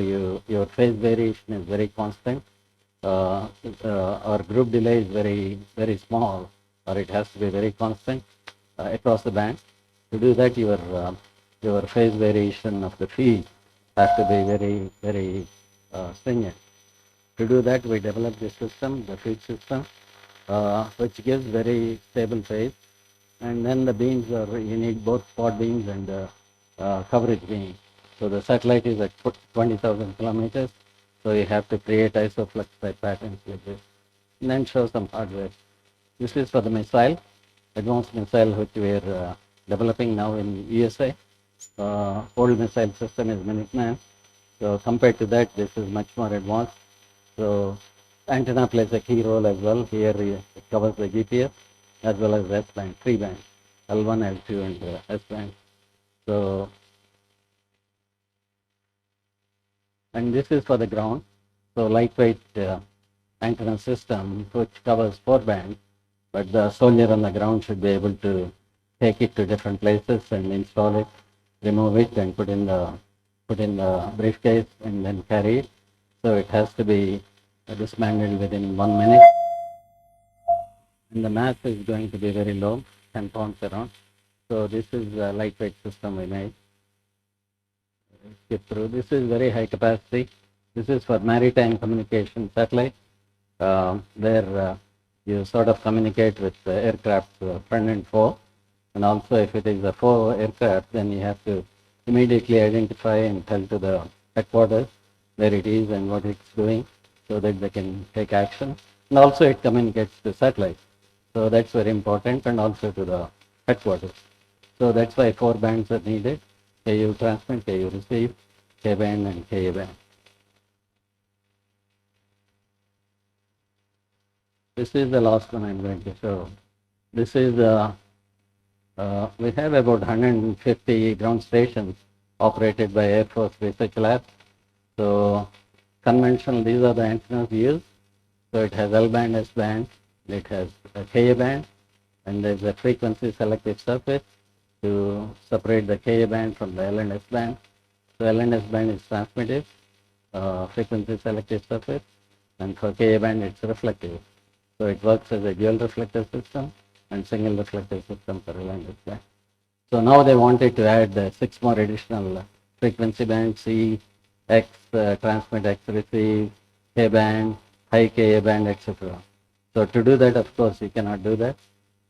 your phase variation is very constant. Or group delay is very small, or it has to be very constant across the band. To do that, your phase variation of the feed has to be very stringent. To do that, we developed this system, the feed system, which gives very stable phase. And then the beams are, you need both spot beams and coverage beam. So the satellite is at 20,000 kilometers. So you have to create isoflux type patterns like this. And then show some hardware. This is for the missile, advanced missile which we are developing now in USA. Old missile system is Minuteman. So compared to that, this is much more advanced. So antenna plays a key role as well. Here it covers the GPS as well as S band, 3 bands, L1, L2, and S band. So, and this is for the ground. So lightweight antenna system which covers 4 bands, but the soldier on the ground should be able to take it to different places and install it, remove it, and put in the briefcase and then carry it. So it has to be dismantled within 1 minute. And the mass is going to be very low, 10 pounds around. So this is a lightweight system we made. Skip through. This is very high capacity. This is for maritime communication satellite, where you sort of communicate with the aircraft friend and foe. And also if it is a foe aircraft, then you have to immediately identify and tell to the headquarters where it is and what it's doing so that they can take action. And also it communicates to satellite. So that's very important, and also to the headquarters. So that's why 4 bands are needed: KU transmit, KU receive, K band, and KA band. This is the last one I'm going to show. This is we have about 150 ground stations operated by Air Force Research Lab. So conventional, these are the antennas used. So it has L band, S band, it has a Ka band, and there's a frequency selective surface to separate the Ka band from the L and S band. So L and S band is transmittive, frequency selective surface, and for Ka band it's reflective. So it works as a dual reflector system and single reflector system for L and S band. So now they wanted to add 6 more additional frequency bands: C, X, transmit, X receive, K band, high Ka band, etc. So to do that, of course, you cannot do that.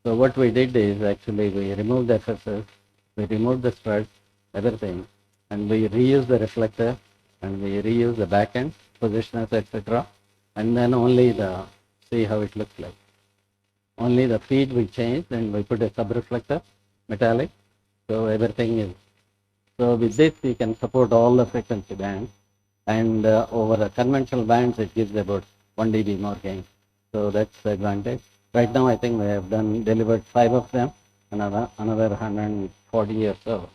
So what we did is actually we removed the FSS, we removed the struts, everything, and we reuse the reflector, and we reuse the back end, positioners, etc. And then only see how it looks like. Only the feed we changed, and we put a sub-reflector, metallic. So everything is, so with this you can support all the frequency bands, and over the conventional bands it gives about 1 dB more gain. So that's the advantage. Right now I think we have delivered 5 of them, another 140 or so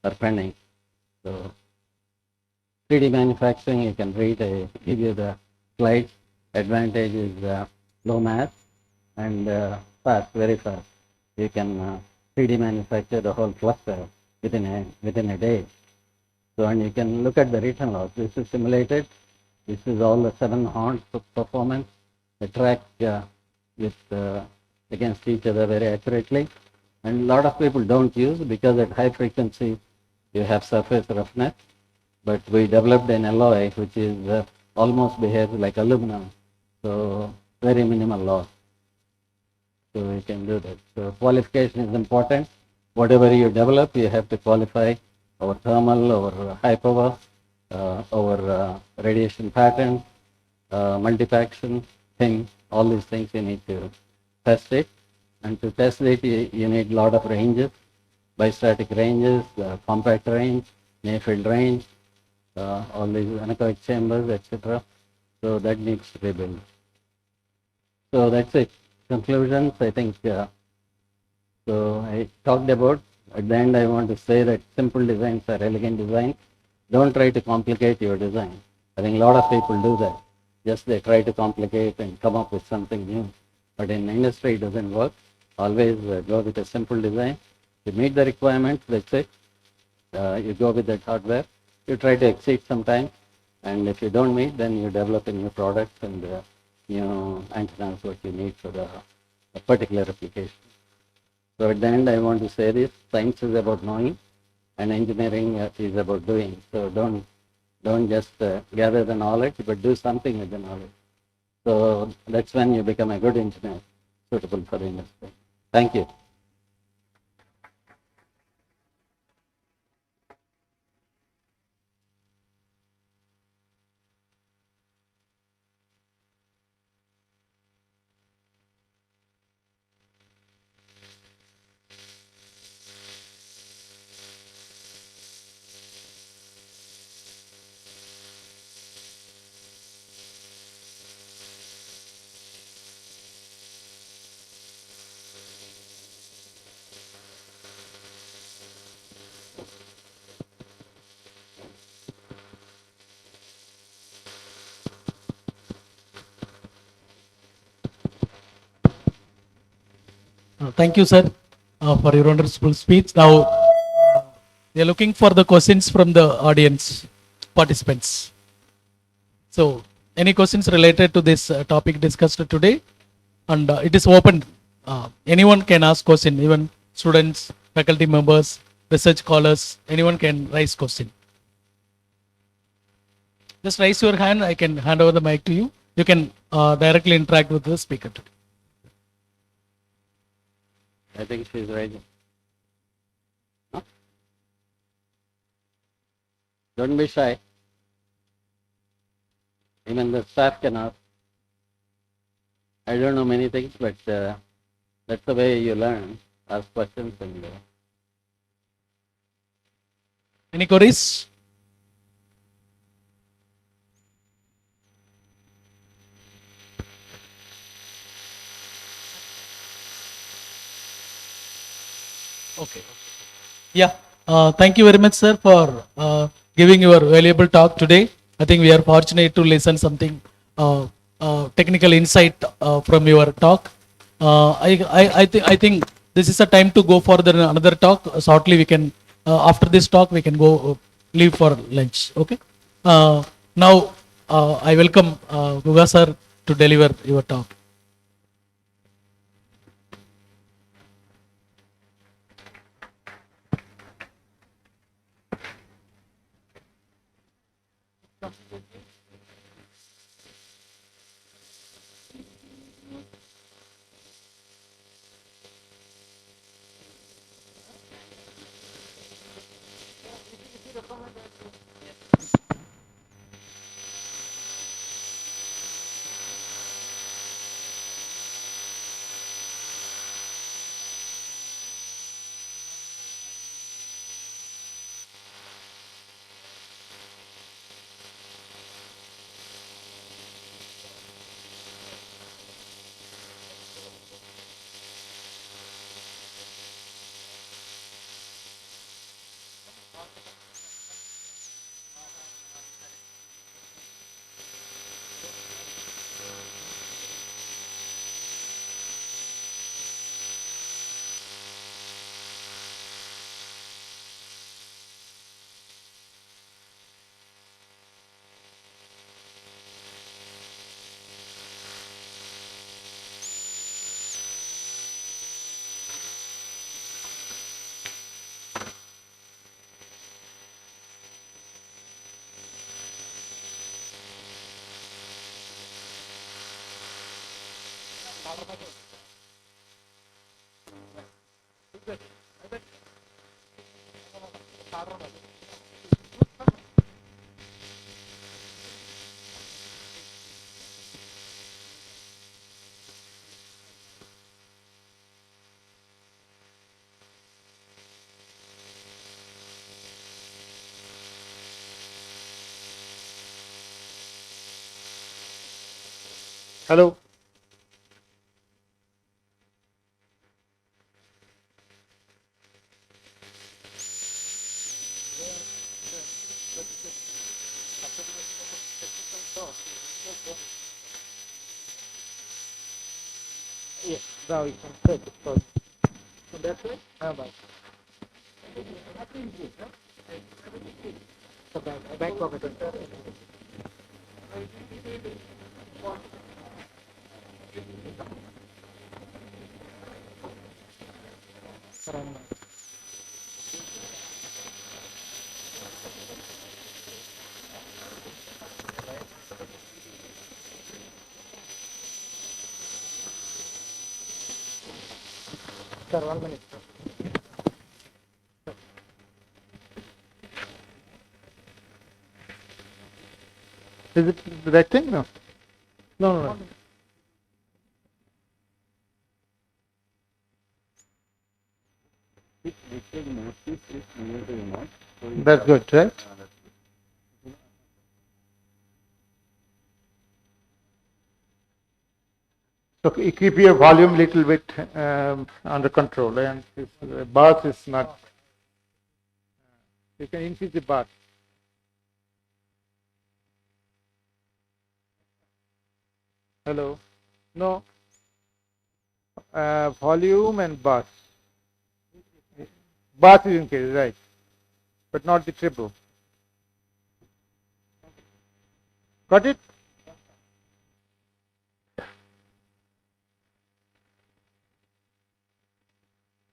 are pending. So 3D manufacturing, you can read, I give you the slides. Advantage is low mass and fast, very fast. You can 3D manufacture the whole cluster within a day. So, and you can look at the return loss. This is simulated. This is all the 7 horns of performance. They track with against each other very accurately. And a lot of people don't use because at high frequency you have surface roughness. But we developed an alloy which is almost behaves like aluminum. So very minimal loss. So we can do that. So qualification is important. Whatever you develop, you have to qualify our thermal, our high power, our radiation pattern, multifaction thing, all these things you need to test it. And to test it, you need a lot of ranges, bistatic ranges, compact range, near field range, all these anechoic chambers, etc. So that needs to be built. So that's it. Conclusions, I think. So I talked about, at the end I want to say that simple designs are elegant designs. Don't try to complicate your design. I think a lot of people do that. Just they try to complicate and come up with something new. But in industry it doesn't work. Always go with a simple design. You meet the requirements, that's it. You go with that hardware. You try to exceed sometimes. And if you don't meet, then you develop a new product and new antennas what you need for the a particular application. So at the end, I want to say this: science is about knowing, and engineering is about doing. So don't just gather the knowledge, but do something with the knowledge. So that's when you become a good engineer, suitable for the industry. Thank you. Thank you, sir, for your wonderful speech. Now, we are looking for the questions from the audience participants. So, any questions related to this topic discussed today? And it is open. Anyone can ask question, even students, faculty members, research scholars, anyone can raise question. Just raise your hand, I can hand over the mic to you. You can directly interact with the speaker today. I think she's ready. Huh? Don't be shy. Even the staff can ask. I don't know many things, but that's the way you learn. Ask questions and. Any queries? Okay. Yeah. Thank you very much, sir, for giving your valuable talk today. I think we are fortunate to listen something technical insight from your talk. I think this is a time to go for another talk. Shortly, we can after this talk we can go leave for lunch. Okay. Now I welcome Guga sir to deliver your talk. Hello. Yes, now you can take it first. So that's it? How about? So back pocket. Around now. Sir, 1 minute. Is it the right thing? No. No. That's good, right? So you keep your volume little bit under control, and the bass is not. You can increase the bass. Hello. No. Volume and bass. Bass is increased, right? But not the treble. Got it?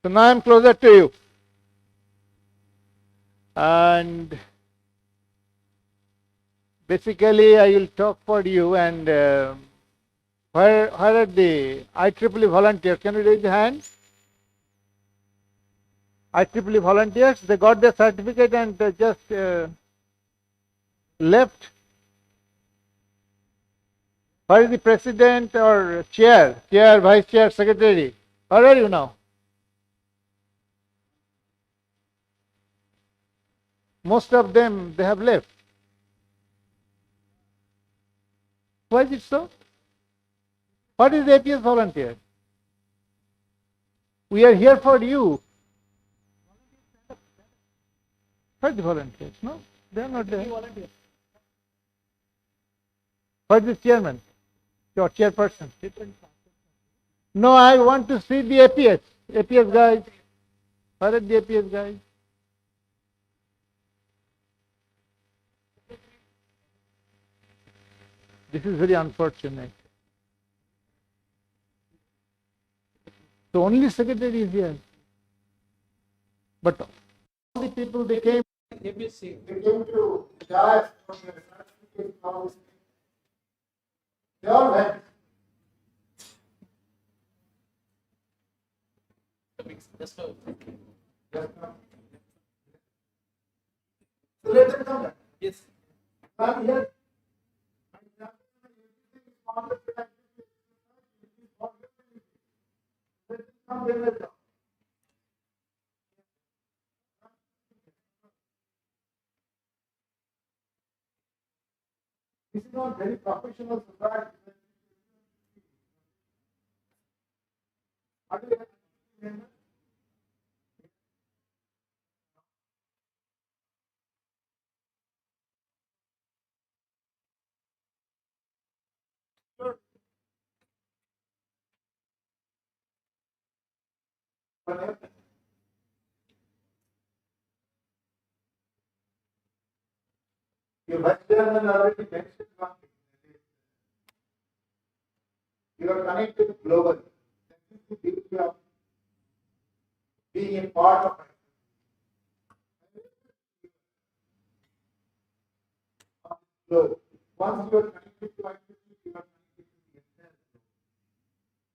So now I'm closer to you. And basically I will talk for you, and where are the IEEE volunteers? Can you raise the hand? IEEE volunteers, they got their certificate and just left. Where is the president or chair, vice chair, secretary? Where are you now? Most of them, they have left. Why is it so? What is the APS volunteer? We are here for you. Where are the volunteers? No, they are not there. Where is the chairman? Your chairperson? No, I want to see the APS. APS guys. Where are the APS guys? This is very unfortunate. So only secretary is here. But all the people, they came. They came to die from the certificate from. They all went. Just now. So let them come back. Yes. I'm here. This is not very professional society. Your vice chairman already mentioned one thing. You are connected globally. That is the beauty of being a part of the globe. Once you are connected to ICT, you are connected to the entire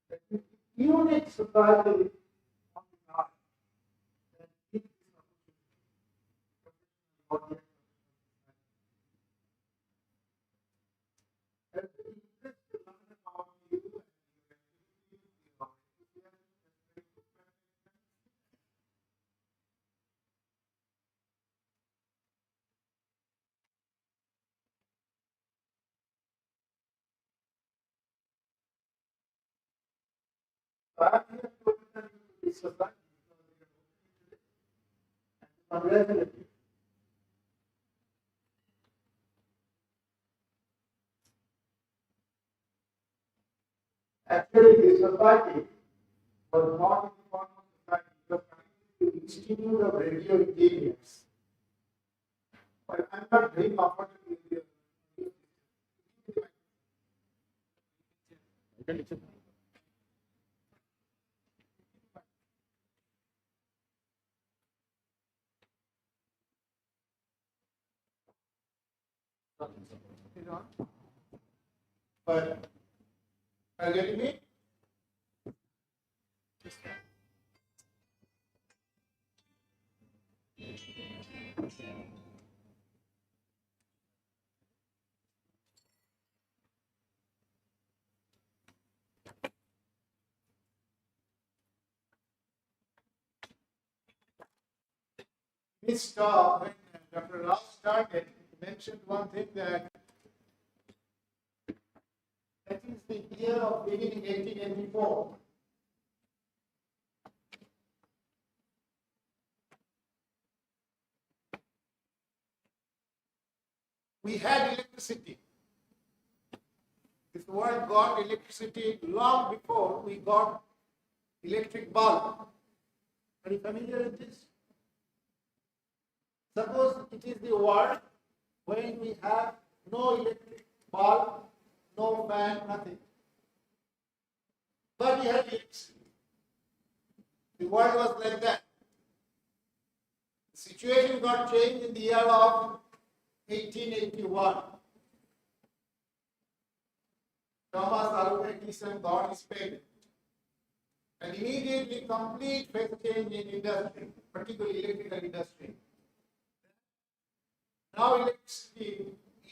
globe. unique society on the earth that gives this opportunity. That's the interest to learn about you and your activity, your enthusiasm. So I'm here to represent this society and congratulate you. Actually, this society was not in the form of society, it was connected to the Institute of Radio Engineers. But I'm not very comfortable with you. But are you getting me? This talk, when Dr. Rao started, he mentioned one thing that is the year of beginning 1884. We had electricity. This world got electricity long before we got electric bulb. Are you familiar with this? Suppose it is the world when we have no electric bulb, no fan, nothing. But we had electricity. The world was like that. The situation got changed in the year of 1881. Thomas Alva Edison got his patent. And immediately complete phase change in industry, particularly electrical industry. Now electricity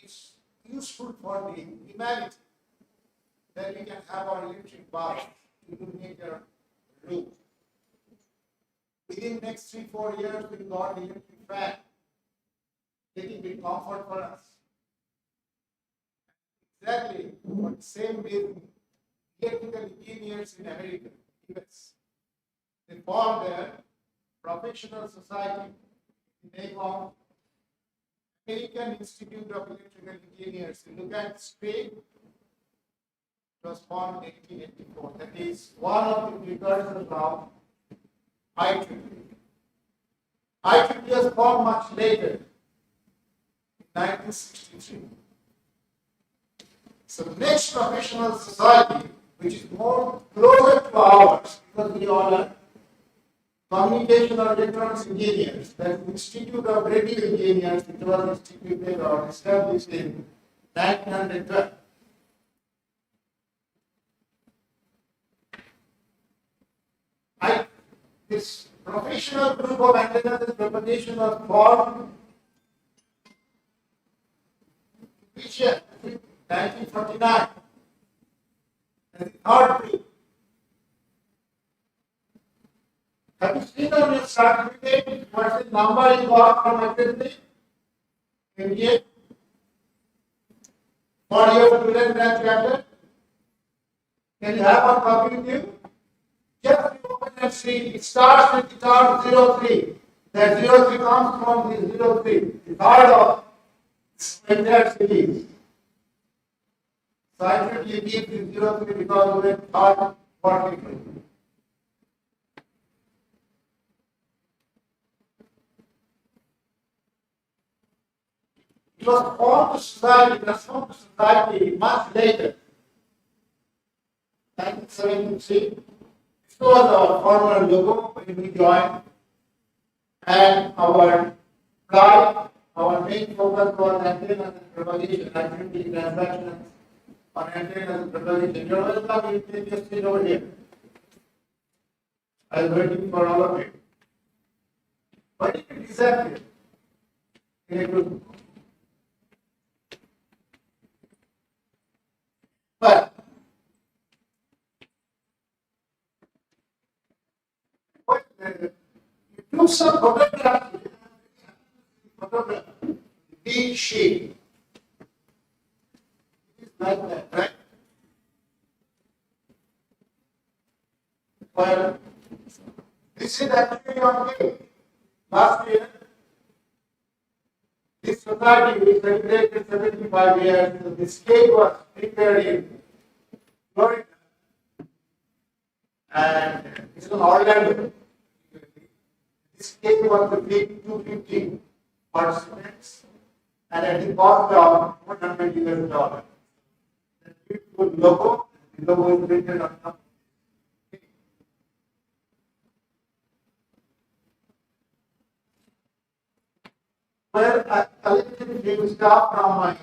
is useful for the humanity, that we can have our electric bulb to illuminate our room. Within next 3-4 years, we got electric fan. Little bit comfort for us. Exactly what same with electrical engineers in America, US. They formed their professional society in the name of American Institute of Electrical Engineers. You look at the screen, it was formed in 1884. That is one of the precursors of IEEE. IEEE was formed much later, in 1963. So next professional society, which is more closer to ours, because we all are communication or electronics engineers, the Institute of Radio Engineers, which was instituted or established in 1912. This professional group of antennas and propagation was formed which year? 1949. And the third group. Have you seen on your certificate what's the number you got from activity? Immediate. For your student branch chapter? Can you have one copy with you? Just open and see. It starts with the term 03. That 03 comes from the 03. The third of the entire series. So I should give the 03 because we were taught vertically. It was formed to society, transformed to society much later. 1973. This was our former logo when we joined, and our pride, our main focus was antennas and propagation, activity transactions on antennas and propagation. You're welcome, you take your seat over here. I was waiting for all of you. Why did you disappear? In a group. But what, you took some photograph, big shape. It's like that, right? Well, this is actually on me. Last year, this society we celebrated 75 years. So this cake was prepared in Florida, and it's in Orlando. This cake was to feed 250 participants, and at the cost of $100. The beautiful logo, the logo is printed on top. Well, I collected few stuff from my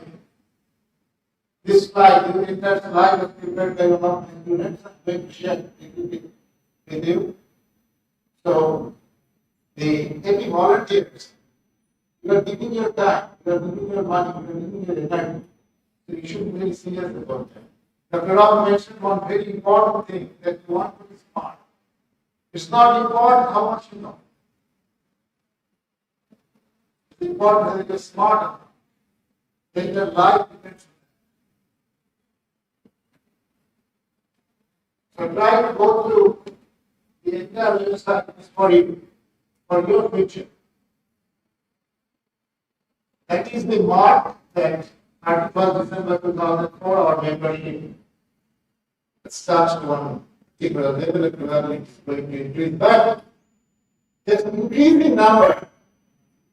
this slide. The entire slide was prepared by one of my students. I'm going to share it with you. So, the happy volunteers, you are giving your time, you are giving your money, you are giving your energy. So you should be very serious about that. Dr. Rao mentioned one very important thing, that you want to be smart. It's not important how much you know. It's important that you're smart enough. Then your life depends on that. So try to go through the entire website for you, for your future. That is the mark that 31st December 2004 our membership starts to one particular level of development is going to increase. But just increase the number.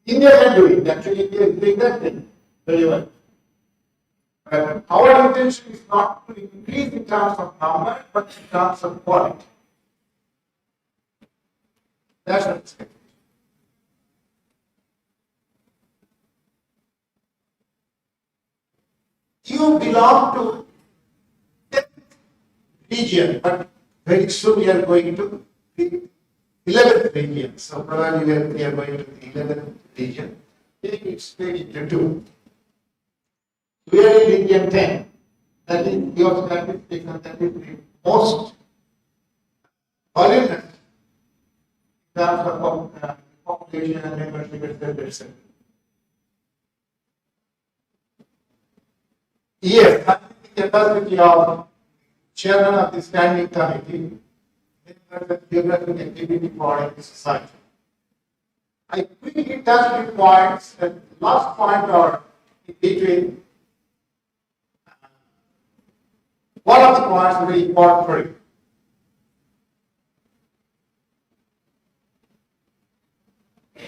India can do it. Actually, India is doing that thing very well. Our intention is not to increase in terms of number, but in terms of quality. That's what it's expected. You belong to 10th region, but very soon you are going to the 11th region. So probably we are going to the 11th region. It's split into two. We are in region 10. That is your statistics, and that is the most voluminous in terms of population and membership, etc. Yes, that is the capacity of chairman of the standing committee, the geographic activity for the society. I quickly touch the points, the last point or in between. One of the points is very important for you.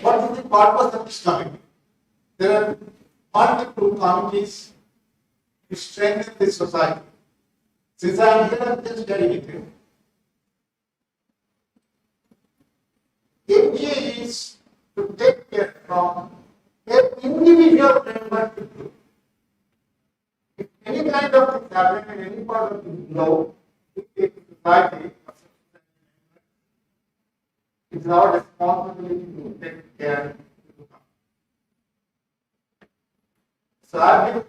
What is the purpose of this committee? There are multiple committees to strengthen this society. Since I am here, I am just sharing with you. MGA is to take care from an individual member to group. If any kind of thing happen in any part of the globe, in society, it's our responsibility to take care. So I've been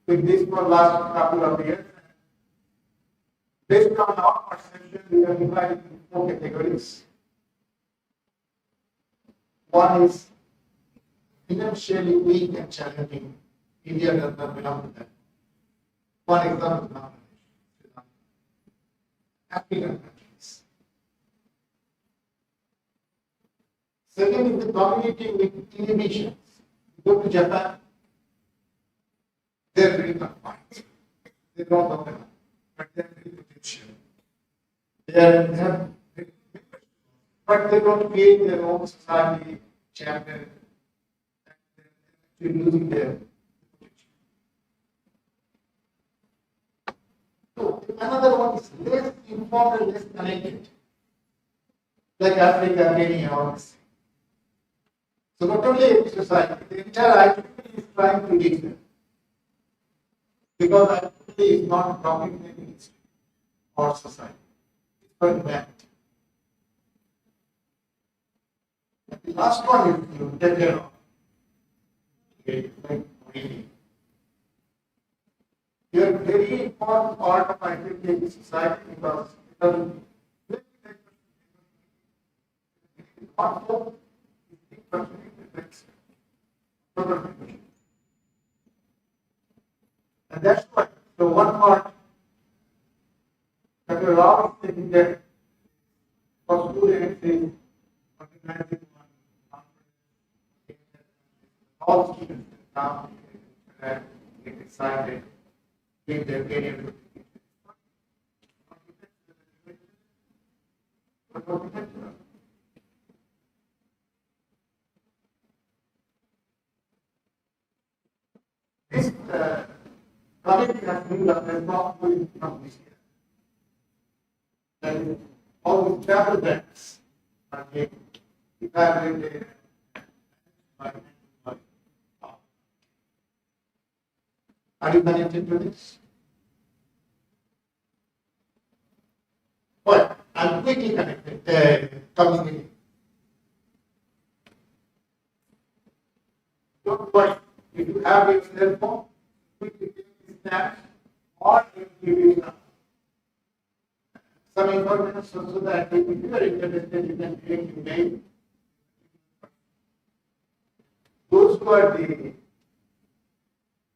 with this for the last couple of years. Based on our perception, we are divided into 4 categories. One is financially weak and challenging. India does not belong to that. One example is African countries. Second is the community with inhibitions. Go to Japan, they're very confined. They don't open up, but they're very potential. They have, but they don't create their own society champion. They're losing their potential. So another one is less informed and less connected, like Africa, Kenya, all this. So not only a society, the entire IEEE is trying to reach them. Because IEEE is not dominating history or society. It's for humanity. The last one is to take care of. Okay, like reading. They are very important part of I think in society because and that's why the one part that a lot of things that for students is organizing one all students come and get excited, give their career. This committee has been responsible from this year. And all the travel banks are being evaluated by. Are you connected to this? Well, I'm quickly connected, communicating. Don't worry, if you have your cell phone, quickly take this snap or it will give you some information so that if you are interested, you can take email. Those who are the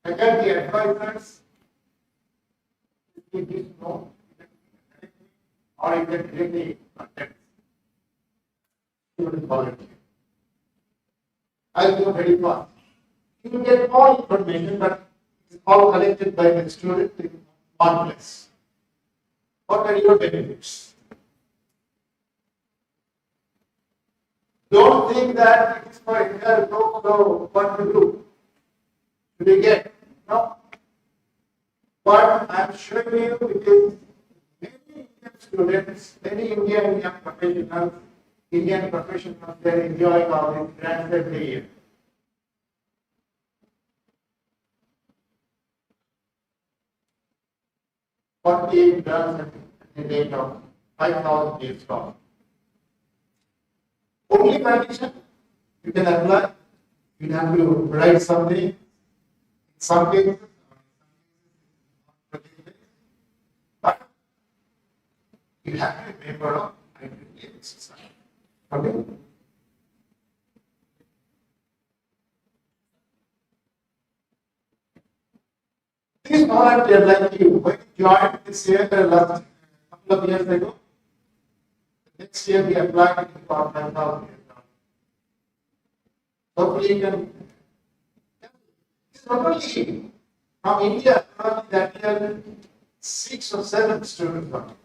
faculty advisors, please know, or you can directly contact student volunteer. I'll go very fast. You will get all information, but it's all collected by the student in one place. What are your benefits? Don't think that it is for entire group, so what to do? We get no. But I'm showing you because many Indian students, many Indian professionals, they're enjoying all these grants every year. $48 at the rate of 5,000 years long. Only condition you can apply, you have to write something. Some cases, but you have to be a member of IPPA society. Okay? These volunteers like you, when you joined this year, last couple of years ago, next year we applied for 5,000 years. Hopefully you can. It's not only from India, probably that year 6 or 7 students got it.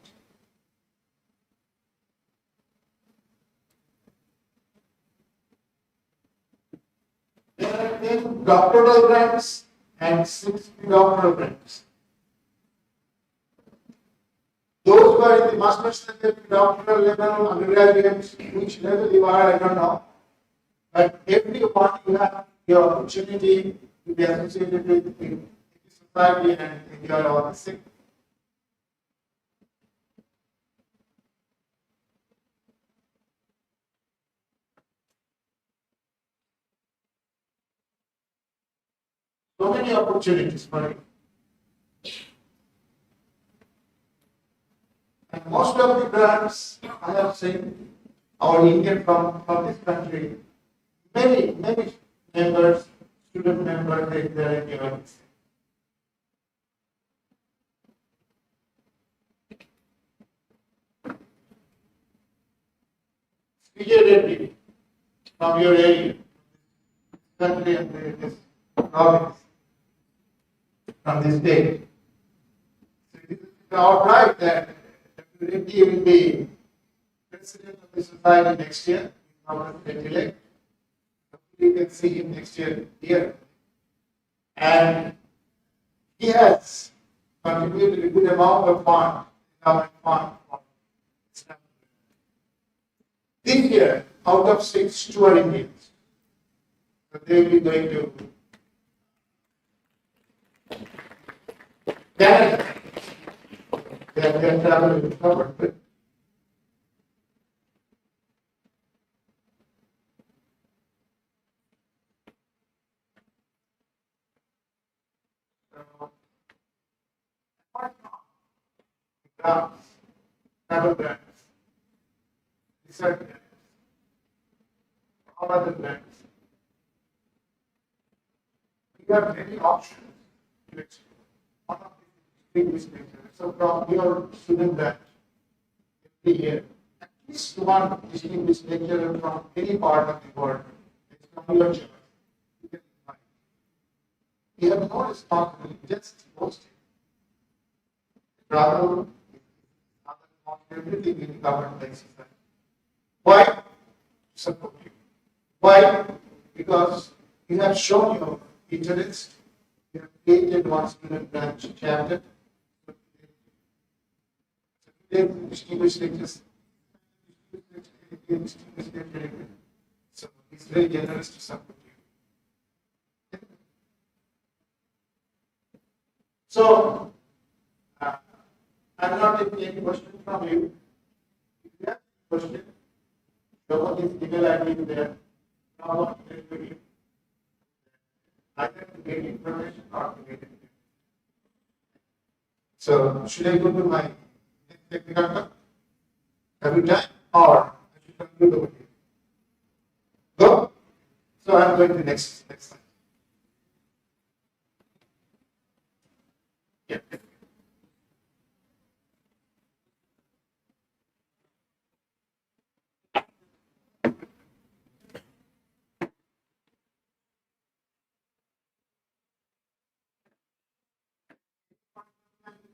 There are 10 doctoral grants and 6 doctoral grants. Those who are in the master's level, doctoral level, undergraduates, which level you are, I don't know. But everyone you have the opportunity to be associated with the society and enjoy all the things. So many opportunities for you. And most of the grants I have seen our Indian from this country, many members, student members, they are enjoying this. Immediately from your area, country and this province, from this state. So it is our pride that Reddy will be president of the society next year, elect. You can see him next year here. And he has contributed a good amount of fund, government fund. This year, out of 6, 2 are Indians. So they will be going to Canada. They are traveling covered. Grams, nanograms, research grams, all other grams. We have many options to explore. One of the distinguished lecturers. So from your student batch, every year, at least one distinguished lecturer from any part of the world, it's from your choice. You can invite. You have no responsibility, just host it. Rather, everything in the government exercise. Why? Support you. Why? Because you have shown your interest, you have created one student branch chapter. So today, distinguished lecturers, so he's very generous to support you. So, I'm not taking any question from you. If you have a question, your email ID is there. Now what you can do, either to get information or to get it. So, should I go to my technical every time or I should conclude over here? Go. So, I'm going to next slide. Yeah.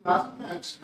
Last match.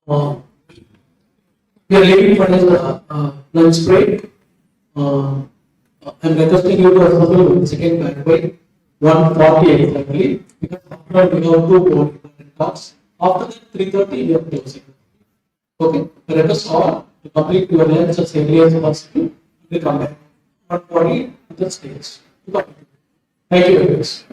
Uh, we are leaving for the lunch break. I'm requesting you to assemble with the second back by 1:40 exactly, because after we have two more important talks. After that, 3:30 we are closing. Okay, I request all to complete your lunch as early as possible. We come back 1:40 to the stage. Thank you very much.